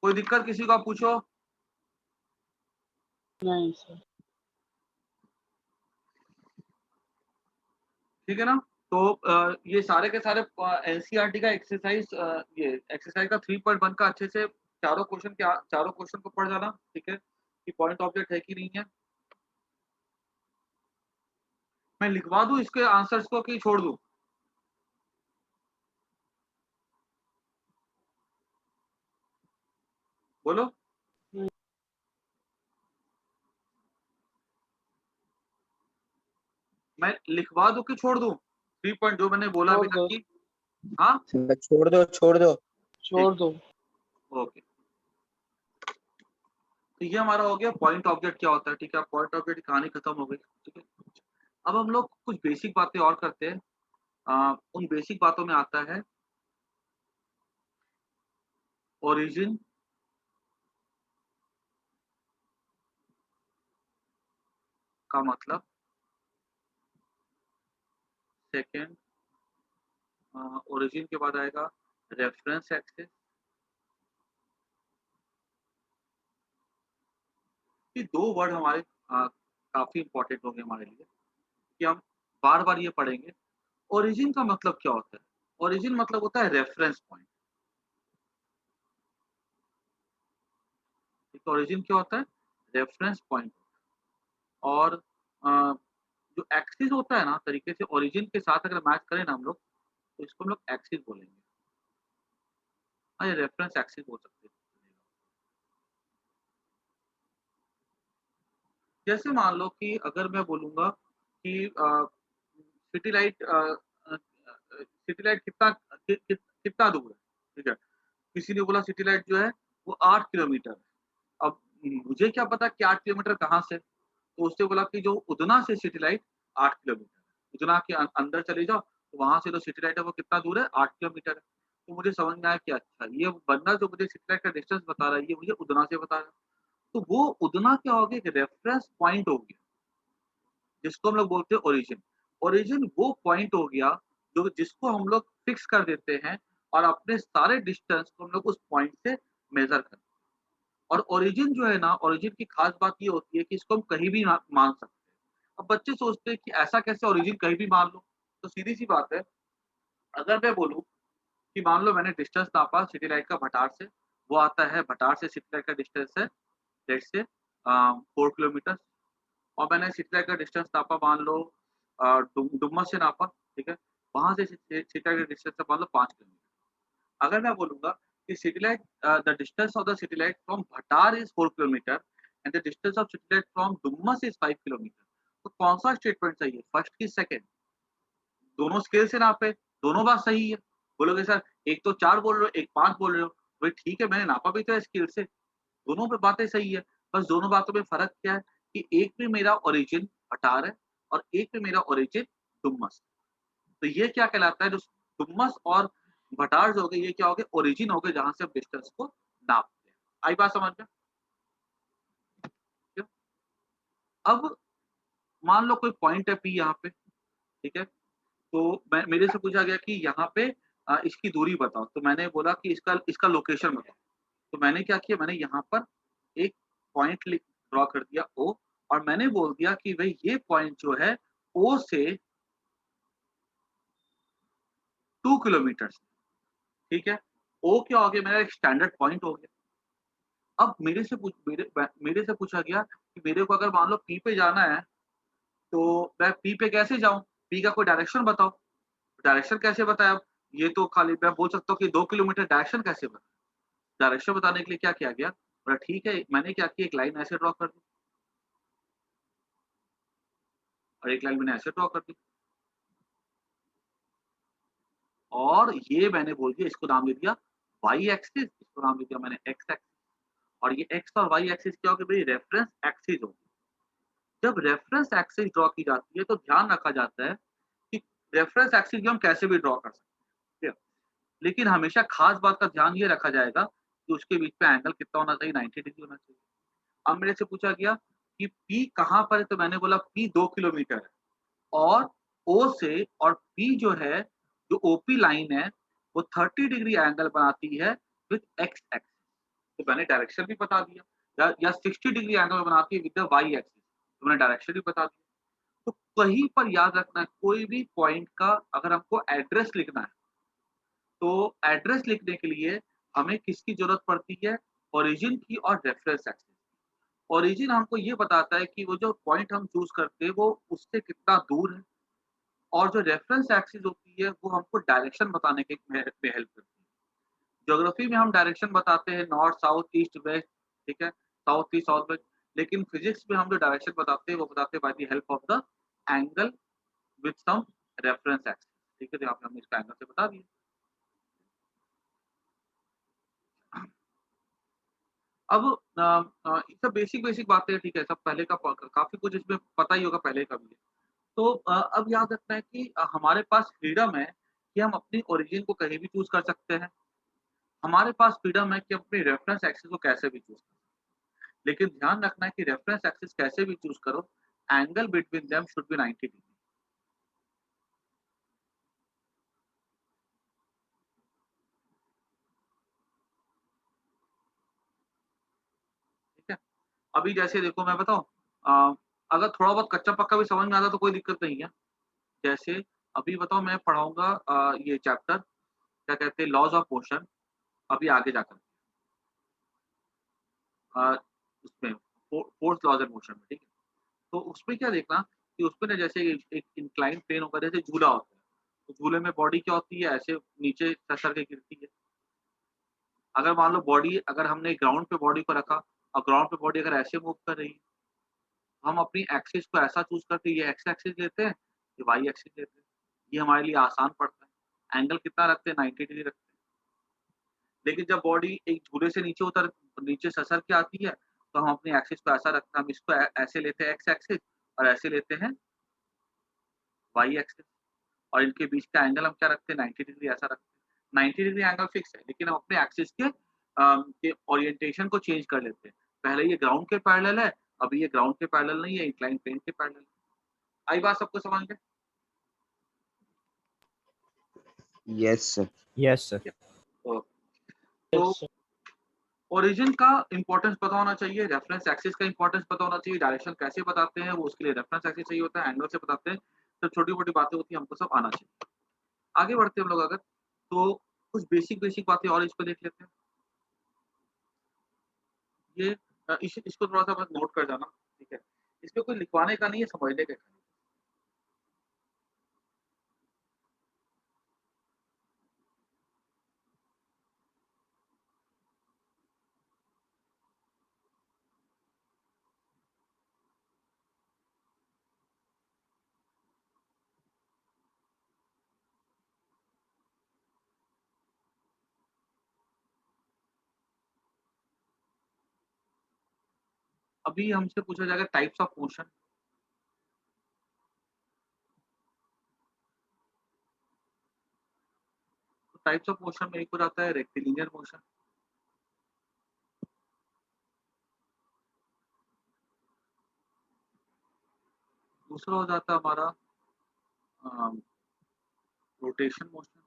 कोई दिक्कत किसी को, आप पूछो। नहीं सर। ठीक है ना? तो ये सारे के सारे एनसीईआरटी का एक्सरसाइज, ये एक्सरसाइज का 3.1 का अच्छे से चारों क्वेश्चन को पढ़ जाना, ठीक है, कि पॉइंट ऑब्जेक्ट है कि नहीं है। मैं लिखवा दूं इसके आंसर्स को कि छोड़ दूं? बोलो। मैं लिखवा दूं कि छोड़ दूं? 3 जो मैंने बोला अभी छोड़ तक दो। की। हाँ, छोड़ दो छोड़ दो। छोड़ दो। ओके। तो ये हमारा हो गया पॉइंट ऑब्जेक्ट क्या होता है, ठीक है। पॉइंट ऑब्जेक्ट की कहानी खत्म हो गई, ठीक है। अब हम लोग कुछ बेसिक बातें और करते हैं। उन बेसिक बातों में आता है ओरिजिन, का मतलब। सेकंड, ओरिजिन के बाद आएगा रेफरेंस एक्सिस। ये दो वर्ड हमारे काफी इंपॉर्टेंट होंगे हमारे लिए कि हम बार बार ये पढ़ेंगे। ओरिजिन का मतलब क्या होता है? ओरिजिन मतलब होता है रेफरेंस पॉइंट। ठीक, ओरिजिन क्या होता है? Reference point. और अ, जो एक्सिस होता है ना, तरीके से ओरिजिन के साथ अगर मैच करें ना हम लोग, तो इसको हम लोग एक्सिस बोलेंगे। हाँ, ये रेफरेंस एक्सिस बोल सकते हैं। जैसे मान लो कि अगर मैं बोलूँगा कि सिटी लाइट सिटी लाइट कितना दूर है, ठीक है? किसी ने बोला सिटी लाइट जो है वो 8 किलोमीटर है। अब मुझे क्या पता कि 8 किलोमीटर कहाँ से? तो उसने बोला कि जो उधना से सिटी लाइट 8 किलोमीटर है। उधना के अंदर चले जाओ, तो वहाँ से जो सिटी लाइट है वो कितना दूर है? 8 किलोमीटर है। तो मुझे समझ में आया कि अच्छा, ये बंदा जो मुझे सिटी लाइट का डिस्टेंस बता रहा है, ये मुझे उधना से बता रहा है। तो वो उधना क्या हो गया? एक रेफरेंस पॉइंट हो गया, जिसको हम लोग बोलते हैं ओरिजिन। ओरिजिन वो पॉइंट हो गया जो जिसको हम लोग फिक्स कर देते हैं और अपने सारे डिस्टेंस को हम लोग उस पॉइंट से मेजर करते हैं। और ओरिजिन जो है ना, ओरिजिन की खास बात ये होती है कि इसको हम कहीं भी मान सकते हैं। अब बच्चे सोचते हैं कि ऐसा कैसे ओरिजिन कहीं भी मान लो? तो सीधी सी बात है, अगर मैं बोलूँ कि मान लो मैंने डिस्टेंस नापा सिटी लाइट का भटार से, वो आता है, भटार से सिटी लाइट का डिस्टेंस है लेट्स से 4 किलोमीटर। और मैंने सिटी लाइट का डिस्टेंस नापा मान लो डुमस से नापा, ठीक है? वहाँ से सिटी लाइट का डिस्टेंस मान लो 5 किलोमीटर। अगर मैं बोलूँगा कि city light the distance of the city light from Bhatar is 4 kilometre and the distance of city light from Dumas is 5 kilometre. तो कौन-सा स्टेटमेंट सही है? फर्स्ट की सेकंड? दोनों स्केल से नापे, दोनों बात सही है। बोलोगे सर एक तो 4 बोल रहे हो, एक 5 बोल रहे हो। भाई ठीक है, मैंने नापा भी तो है स्केल से। दोनों पे बातें सही है। बस दोनों बातों में फ़र्क क्या है कि एक में मेरा ओरिजिन भटार है और एक में मेरा ओरिजिन डुमस। तो ये क्या कहलाता है, जो डुमस और भटार जो हो गए, ये क्या हो गए? ओरिजिन हो गए, जहाँ से हम डिस्टेंस को नापते हैं। आई बात समझ में? ठीक है? अब मान लो कोई पॉइंट है P यहाँ पे, ठीक है? तो मैं मेरे से पूछा गया कि यहाँ पे इसकी दूरी बताओ। तो मैंने बोला कि इसका इसका लोकेशन बताओ। तो मैंने क्या किया, मैंने यहाँ पर एक पॉइंट ड्रॉ कर दिया O, और मैंने बोल दिया कि भई ये पॉइंट जो है O से 2 किलोमीटर्स, ठीक है? O क्या हो गया? मेरा एक स्टैंडर्ड पॉइंट हो गया। अब मेरे से पूछा गया कि मेरे को अगर मान लो P पे जाना है, तो मैं P पे कैसे जाऊँ? P का कोई डायरेक्शन बताओ। डायरेक्शन कैसे बताएँ अब? ये तो खाली मैं बोल सकता हूँ कि 2 किलोमीटर, डायरेक्शन कैसे बताएँ? डायरेक्शन बताने के लिए क्या किया गया? बोला ठीक है, मैंने क्या किया, एक लाइन ऐसे ड्रॉ कर दी और एक लाइन मैंने ऐसे ड्रॉ कर दी। और ये मैंने बोल दिया, इसको नाम दे दिया वाई एक्सिस, इसको नाम दे दिया मैंने एक्स एक्सिस। और ये एक्स और वाई एक्सिस क्या हो गया? मेरी रेफरेंस एक्सिस हो गई। जब रेफरेंस एक्सिस ड्रॉ की जाती है तो ध्यान रखा जाता है कि रेफरेंस एक्सिस भी हम कैसे भी ड्रॉ कर सकते हैं, ठीक है? लेकिन हमेशा खास बात का ध्यान ये रखा जाएगा कि उसके बीच में एंगल कितना होना चाहिए? 90 डिग्री होना चाहिए। अब मेरे से पूछा गया कि P कहाँ पर है? तो मैंने बोला P 2 किलोमीटर है और O से और P जो है, जो OP लाइन है, वो 30 डिग्री एंगल बनाती है विद एक्स एक्सिस। तो मैंने डायरेक्शन भी बता दिया, या 60 डिग्री एंगल बनाती है विद द वाई एक्सिस, तो मैंने डायरेक्शन भी बता दिया। तो कहीं पर याद रखना है, कोई भी पॉइंट का अगर हमको एड्रेस लिखना है, तो एड्रेस लिखने के लिए हमें किसकी ज़रूरत पड़ती है? ओरिजिन की और रेफरेंस एक्सिस। ओरिजिन हमको ये बताता है कि वो जो पॉइंट हम चूज़ करते हैं वो उससे कितना दूर है, और जो रेफरेंस एक्सिस होती है वो हमको डायरेक्शन बताने के में हेल्प करती है। ज्योग्राफी में हम डायरेक्शन बताते हैं नॉर्थ, साउथ, ईस्ट, वेस्ट, ठीक है? South east, south west. लेकिन फिजिक्स में हम जो डायरेक्शन बताते हैं वो बताते हैं by the help of the angle with some reference axis, ठीक है? तो यहाँ पे हमने इसका एंगल से बता दिया। अब ये सब बेसिक बेसिक बातें हैं, ठीक है? सब पहले का काफ़ी कुछ इसमें पता ही होगा पहले का भी है। तो अब याद रखना है कि हमारे पास फ्रीडम है कि हम अपनी ओरिजिन को कहीं भी चूज़ कर सकते हैं। हमारे पास फ्रीडम है कि अपने रेफरेंस एक्सिस को कैसे भी चूज़ करें। लेकिन ध्यान रखना है कि रेफरेंस एक्सिस कैसे भी चूज़ करो, angle between them should be 90 degree. ठीक है? अभी जैसे देखो मैं बताऊँ अगर थोड़ा बहुत कच्चा-पक्का भी समझ में आता है तो कोई दिक्कत नहीं है। जैसे अभी बताओ मैं पढ़ाऊँगा ये चैप्टर क्या कहते हैं लॉज़ ऑफ मोशन अभी आगे जाकर अ, उसमें फोर्थ लॉज़ एंड मोशन में, ठीक है? तो उसमें क्या देखना कि उसमें ना जैसे एक इंक्लाइंड प्लेन होगा जैसे झूला होता है, तो झूले में बॉडी क्या होती है ऐसे नीचे सर के गिरती है। अगर मान लो बॉडी अगर हमने ग्राउंड पे बॉडी को रखा और ग्राउंड पे बॉडी अगर ऐसे मूव कर रही है, तो हम अपनी एक्सिस को ऐसा चूज़ करके ये एक्स एक्सिस लेते हैं, ये वाई एक्सिस लेते हैं। ये हमारे लिए आसान पड़ता है। एंगल कितना रखते हैं 90 डिग्री रखते हैं। लेकिन जब बॉडी एक झूले से नीचे ससर के आती है, तो हम अपनी एक्सिस को ऐसा रखते हैं, हम इसको ऐसे लेते हैं एक्स एक्सिस और ऐसे लेते हैं वाई एक्सिस और इनके बीच का एंगल हम क्या रखते हैं 90 डिग्री ऐसा रखते हैं। 90 डिग्री एंगल फिक्स है, लेकिन हम अपने एक्सिस के ओरिएंटेशन को चेंज कर लेते हैं। पहले ये ग्राउंड के पैरेलल है, अभी ये ग्राउंड के पैरेलल नहीं है, इंक्लाइंड प्लेन के पैरेलल है। आई बात सबको समझ में? Yes sir. Yes sir. तो यस तो सर। ओरिजिन का इम्पोर्टेंस पता होना चाहिए, रेफरेंस एक्सिस का इम्पोर्टेंस पता होना चाहिए, डायरेक्शन कैसे बताते हैं, वो उसके लिए रेफरेंस एक्सिस चाहिए होता है, एंगल से बताते हैं, तो छोटी-मोटी बातें होती हैं, हमको सब आना चाहिए। आगे बढ़ते हैं हम लोग अगर, तो कुछ बेसिक बातें और इस पे देख लेते हैं। ये इसको थोड़ा-सा बस नोट कर जाना, ठीक है? इसमें कोई लिखवाने का नहीं है, समझने का है खाली। अभी हमसे पूछा जाएगा टाइप्स ऑफ मोशन। तो टाइप्स ऑफ मोशन में एक हो जाता है रेक्टिलिनियर मोशन, दूसरा हो जाता है हमारा अ, रोटेशन मोशन,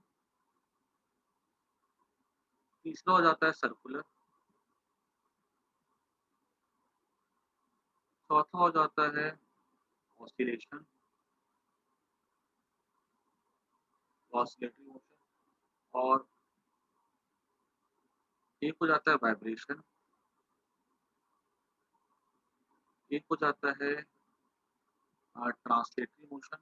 तीसरा हो जाता है सर्कुलर, चौथा हो जाता है ऑसिलेशन, ऑसिलेटरी मोशन और एक हो जाता है वाइब्रेशन, एक हो जाता है ट्रांसलेटरी मोशन।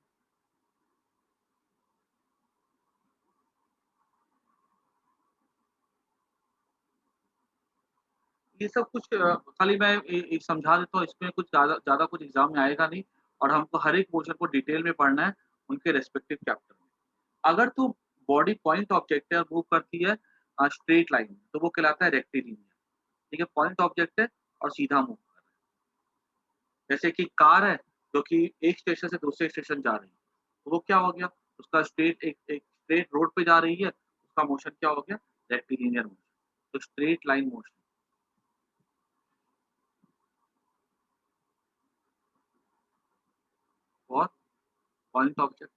ये सब कुछ खाली मैं समझा देता हूँ, इसमें कुछ ज़्यादा ज़्यादा कुछ एग्ज़ाम में आएगा नहीं और हमको हर एक मोशन को डिटेल में पढ़ना है, उनके रिस्पेक्टिव चैप्टर में। अगर तो बॉडी पॉइंट ऑब्जेक्ट है और मूव करती है स्ट्रेट लाइन में, तो वो कहलाता है रेक्टिलिनियर, ठीक है? पॉइंट ऑब्जेक्ट है और सीधा मूव कर रहा है। जैसे कि कार है, जो कि एक स्टेशन से दूसरे स्टेशन जा रही है, तो वो क्या हो गया? उसका एक स्ट्रेट रोड पे जा रही है, उसका मोशन क्या हो गया? Rectilinear motion. तो स्ट्रेट लाइन मोशन और पॉइंट ऑब्जेक्ट।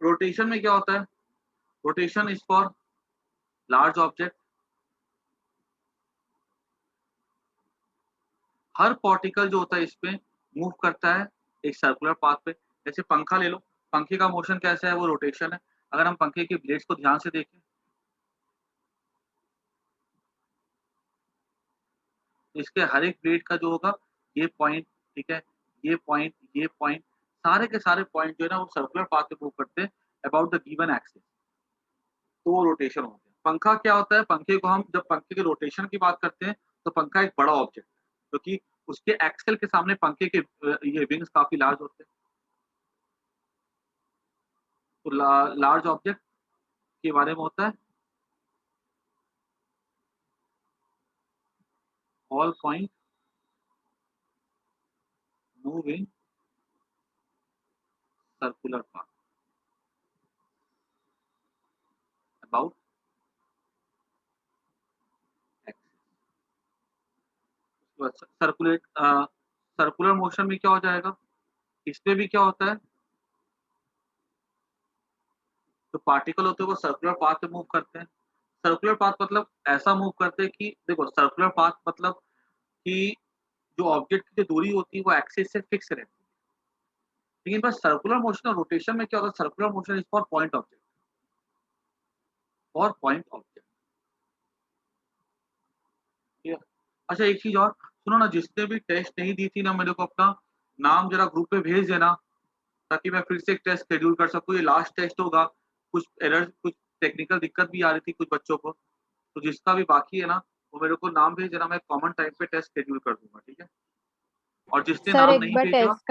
रोटेशन में क्या होता है? Rotation is for large object. Her particle जो होता है इसमें मूव करता है एक सर्कुलर पाथ पे। जैसे पंखा ले लो, पंखे का मोशन कैसा है? वो रोटेशन है। अगर हम पंखे के ब्लेड्स को ध्यान से देखें, तो इसके हर एक ब्लेड का जो होगा ये पॉइंट, ठीक है? ये पॉइंट, सारे के सारे पॉइंट जो है ना वो सर्कुलर पाथ पे मूव करते हैं अबाउट द गिवन एक्सिस। तो वो रोटेशन हो गया। पंखा क्या होता है? पंखे को हम जब पंखे के रोटेशन की बात करते हैं, तो पंखा एक बड़ा ऑब्जेक्ट है, क्योंकि उसके एक्सेल के सामने पंखे के ये विंग्स काफ़ी लार्ज होते हैं। तो लार्ज ऑब्जेक्ट के बारे में होता है all point move in circular path about x. Circular motion में क्या हो जाएगा, इसमें भी क्या होता है, तो पार्टिकल होते हैं वो सर्कुलर पाथ पे मूव करते हैं। सर्कुलर पाथ मतलब ऐसा मूव करते हैं कि देखो सर्कुलर पाथ मतलब कि जो ऑब्जेक्ट की जो दूरी होती है वो एक्सिस से फिक्स रहती है। लेकिन बस सर्कुलर मोशन और रोटेशन में क्या होता है, circular motion is for point object, for point object. अच्छा एक चीज और सुनो ना, जिसने भी टेस्ट नहीं दी थी ना, मेरे को अपना नाम जरा ग्रुप पे भेज देना ताकि मैं फिर से एक टेस्ट शेड्यूल कर सकूँ। ये लास्ट टेस्ट होगा, कुछ एरर कुछ टेक्निकल दिक्कत भी आ रही थी कुछ बच्चों को, तो जिसका भी बाकी है ना वो मेरे को नाम भेज देना, मैं कॉमन टाइम पे टेस्ट शेड्यूल कर दूंगा, ठीक है। और जिसने सर नाम एक नहीं बार भेजा, टेस्ट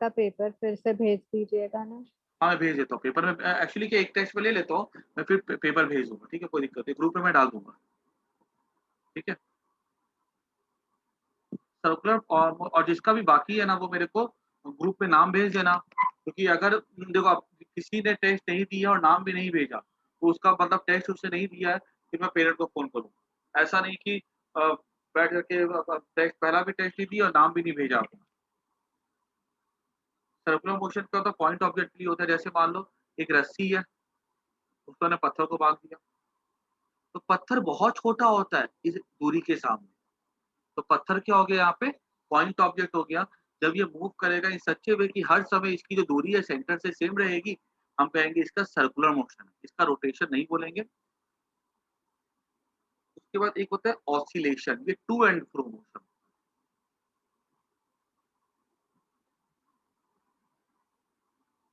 का पेपर फिर से भेज दीजिएगा ना। हाँ मैं भेज देता हूँ पेपर में, एक्चुअली क्या एक टेस्ट में ले लेता हूँ, मैं फिर पेपर भेज दूंगा, ठीक है, कोई दिक्कत नहीं, ग्रुप में मैं डाल दूंगा, ठीक है। सर्कुलर और जिसका भी बाकी है ना वो मेरे को ग्रुप में नाम भेज देना, क्योंकि अगर देखो आप किसी ने टेस्ट नहीं दिया और नाम भी नहीं भेजा तो उसका मतलब टेस्ट उसने नहीं दिया है, फिर मैं पेरेंट को फोन करूँ। ऐसा नहीं कि बैठ करके टेस्ट पहला भी टेस्ट नहीं दिया और नाम भी नहीं भेजा आपने। सर्कुलर मोशन का तो पॉइंट ऑब्जेक्ट के लिए होता है, जैसे मान लो एक रस्सी है, उसको ने पत्थर को बांध दिया, तो पत्थर बहुत छोटा होता है इस दूरी के सामने, तो पत्थर क्या हो गया यहाँ पे, पॉइंट ऑब्जेक्ट हो गया। जब ये मूव करेगा इन सच वे कि हर समय इसकी जो दूरी है सेंटर से सेम रहेगी, हम कहेंगे इसका सर्कुलर मोशन है, इसका रोटेशन नहीं बोलेंगे। उसके बाद एक होता है ऑसिलेशन, ये to and fro motion.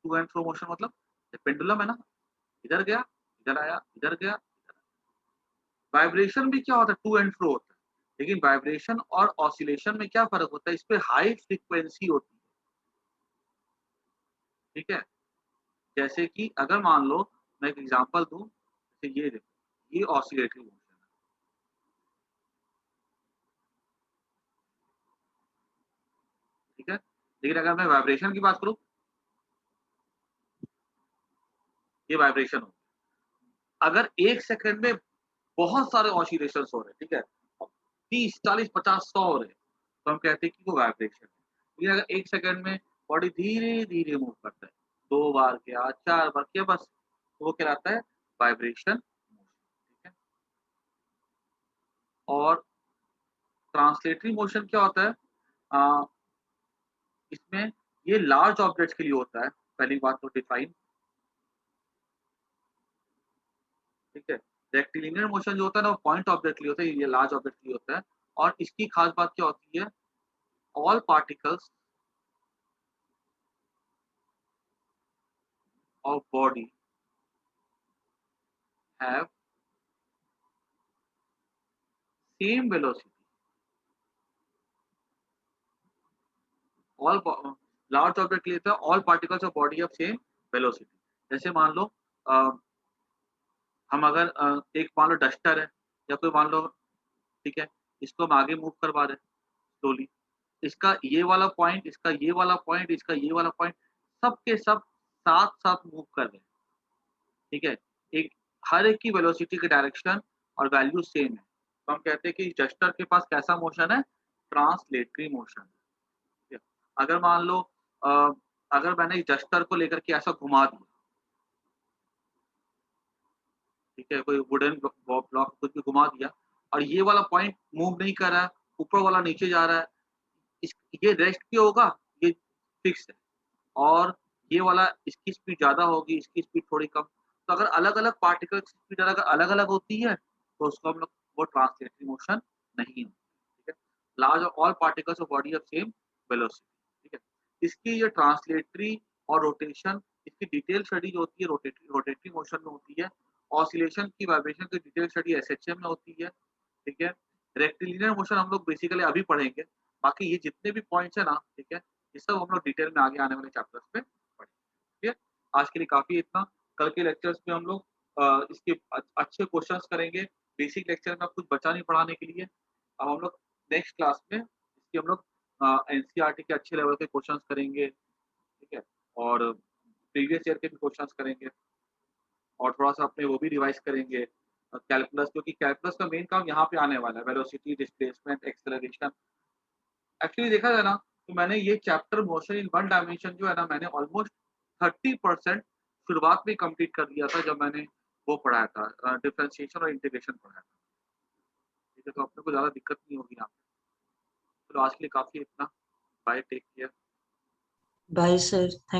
To and fro motion मतलब पेंडुलम है ना, इधर गया इधर आया इधर गया। वाइब्रेशन भी क्या होता है, टू एंड फ्रो होता है, लेकिन वाइब्रेशन और ऑसिलेशन में क्या फर्क होता है, इस पे हाई फ्रीक्वेंसी होती है, ठीक है। जैसे कि अगर मान लो मैं एक एग्जांपल दूं, जैसे ये देखो ये ऑसिलेटरी मोशन है, ठीक है। लेकिन अगर मैं वाइब्रेशन की बात करूं, ये वाइब्रेशन हो, अगर एक सेकंड में बहुत सारे ऑसिलेशन हो रहे हैं, ठीक है, 30 40 50 100 हो रहे हैं, तो हम कहते हैं कि वो वाइब्रेशन है। लेकिन अगर एक सेकंड में बॉडी धीरे धीरे मूव करता है, 2 बार किया 4 बार किया बस, तो वो कहलाता है वाइब्रेशन मोशन, ठीक है। और ट्रांसलेटरी मोशन क्या होता है, आ, इसमें ये लार्ज ऑब्जेक्ट्स के लिए होता है, पहली बात तो डिफाइन, ठीक है। रेक्टिलिनियर मोशन जो होता है ना वो पॉइंट ऑब्जेक्ट के लिए होता है, ये लार्ज ऑब्जेक्ट के लिए होता है। और इसकी खास बात क्या होती है, all particles of body have same velocity, all large object के लिए होता है all particles of body of same velocity. जैसे मान लो हम अगर एक मान लो डस्टर है या कोई मान लो, ठीक है, इसको हम आगे मूव करवा रहे हैं स्लोली, इसका ये वाला पॉइंट, इसका ये वाला पॉइंट, इसका ये वाला पॉइंट, सब के सब साथ साथ मूव कर रहे हैं, ठीक है। एक हर एक की वेलोसिटी की डायरेक्शन और वैल्यू सेम है, तो हम कहते हैं कि जस्टर के पास कैसा मोशन है, ट्रांसलेटरी मोशन, ठीक है। अगर मान लो अ, अगर मैंने इस जस्टर को लेकर के ऐसा घुमा दिया, ठीक है, कोई वुडन ब्लॉक कुछ भी घुमा दिया और ये वाला पॉइंट मूव नहीं कर रहा है, ऊपर वाला नीचे जा रहा है, इस ये रेस्ट पे होगा, ये फिक्स है। और ये वाला इसकी स्पीड ज़्यादा होगी, इसकी स्पीड थोड़ी कम। तो अगर अलग-अलग पार्टिकल की स्पीड अगर अलग-अलग होती है, तो उसको हम लोग वो ट्रांसलेटरी मोशन नहीं होती, ठीक है। Large all particles of body of same velocity, ठीक है। इसकी ये ट्रांसलेटरी और रोटेशन, इसकी डिटेल स्टडी जो होती है रोटेटरी रोटेटरी मोशन में होती है। ऑसिलेशन की वाइब्रेशन की डिटेल स्टडी एसएचएम में होती है, ठीक है। रेक्टिलिनियर मोशन हम लोग बेसिकली अभी पढ़ेंगे। बाकी ये जितने भी पॉइंट्स है ना, ठीक है, ये सब हम लोग डिटेल में आगे आने वाले चैप्टर्स में पढ़ेंगे, ठीक है। आज के लिए काफ़ी इतना, कल के लेक्चर्स में हम लोग इसके अच्छे क्वेश्चंस करेंगे। बेसिक लेक्चर में अब कुछ बचा नहीं पढ़ाने के लिए। अब हम लोग नेक्स्ट क्लास में इसकी हम लोग एनसीईआरटी के अच्छे लेवल के क्वेश्चंस करेंगे, ठीक है? और प्रीवियस ईयर के भी क्वेश्चंस करेंगे और थोड़ा-सा अपने वो भी रिवाइज़ करेंगे। कैलकुलस, क्योंकि कैलकुलस का मेन काम यहाँ पे आने वाला है, वेलोसिटी, डिस्प्लेसमेंट, एक्सेलरेशन। एक्चुअली देखा जाए ना, तो मैंने ये chapter motion in one dimension जो है ना, मैंने ऑलमोस्ट 30% शुरुआत में कंप्लीट कर लिया था, जब मैंने वो पढ़ाया था, डिफरेंशिएशन और इंटीग्रेशन पढ़ाया था। ठीक है? तो अपने को ज़्यादा दिक्कत नहीं होगी यहाँ पे। चलो आज के लिए काफ़ी है इतना। Bye, take care. Bye sir, thank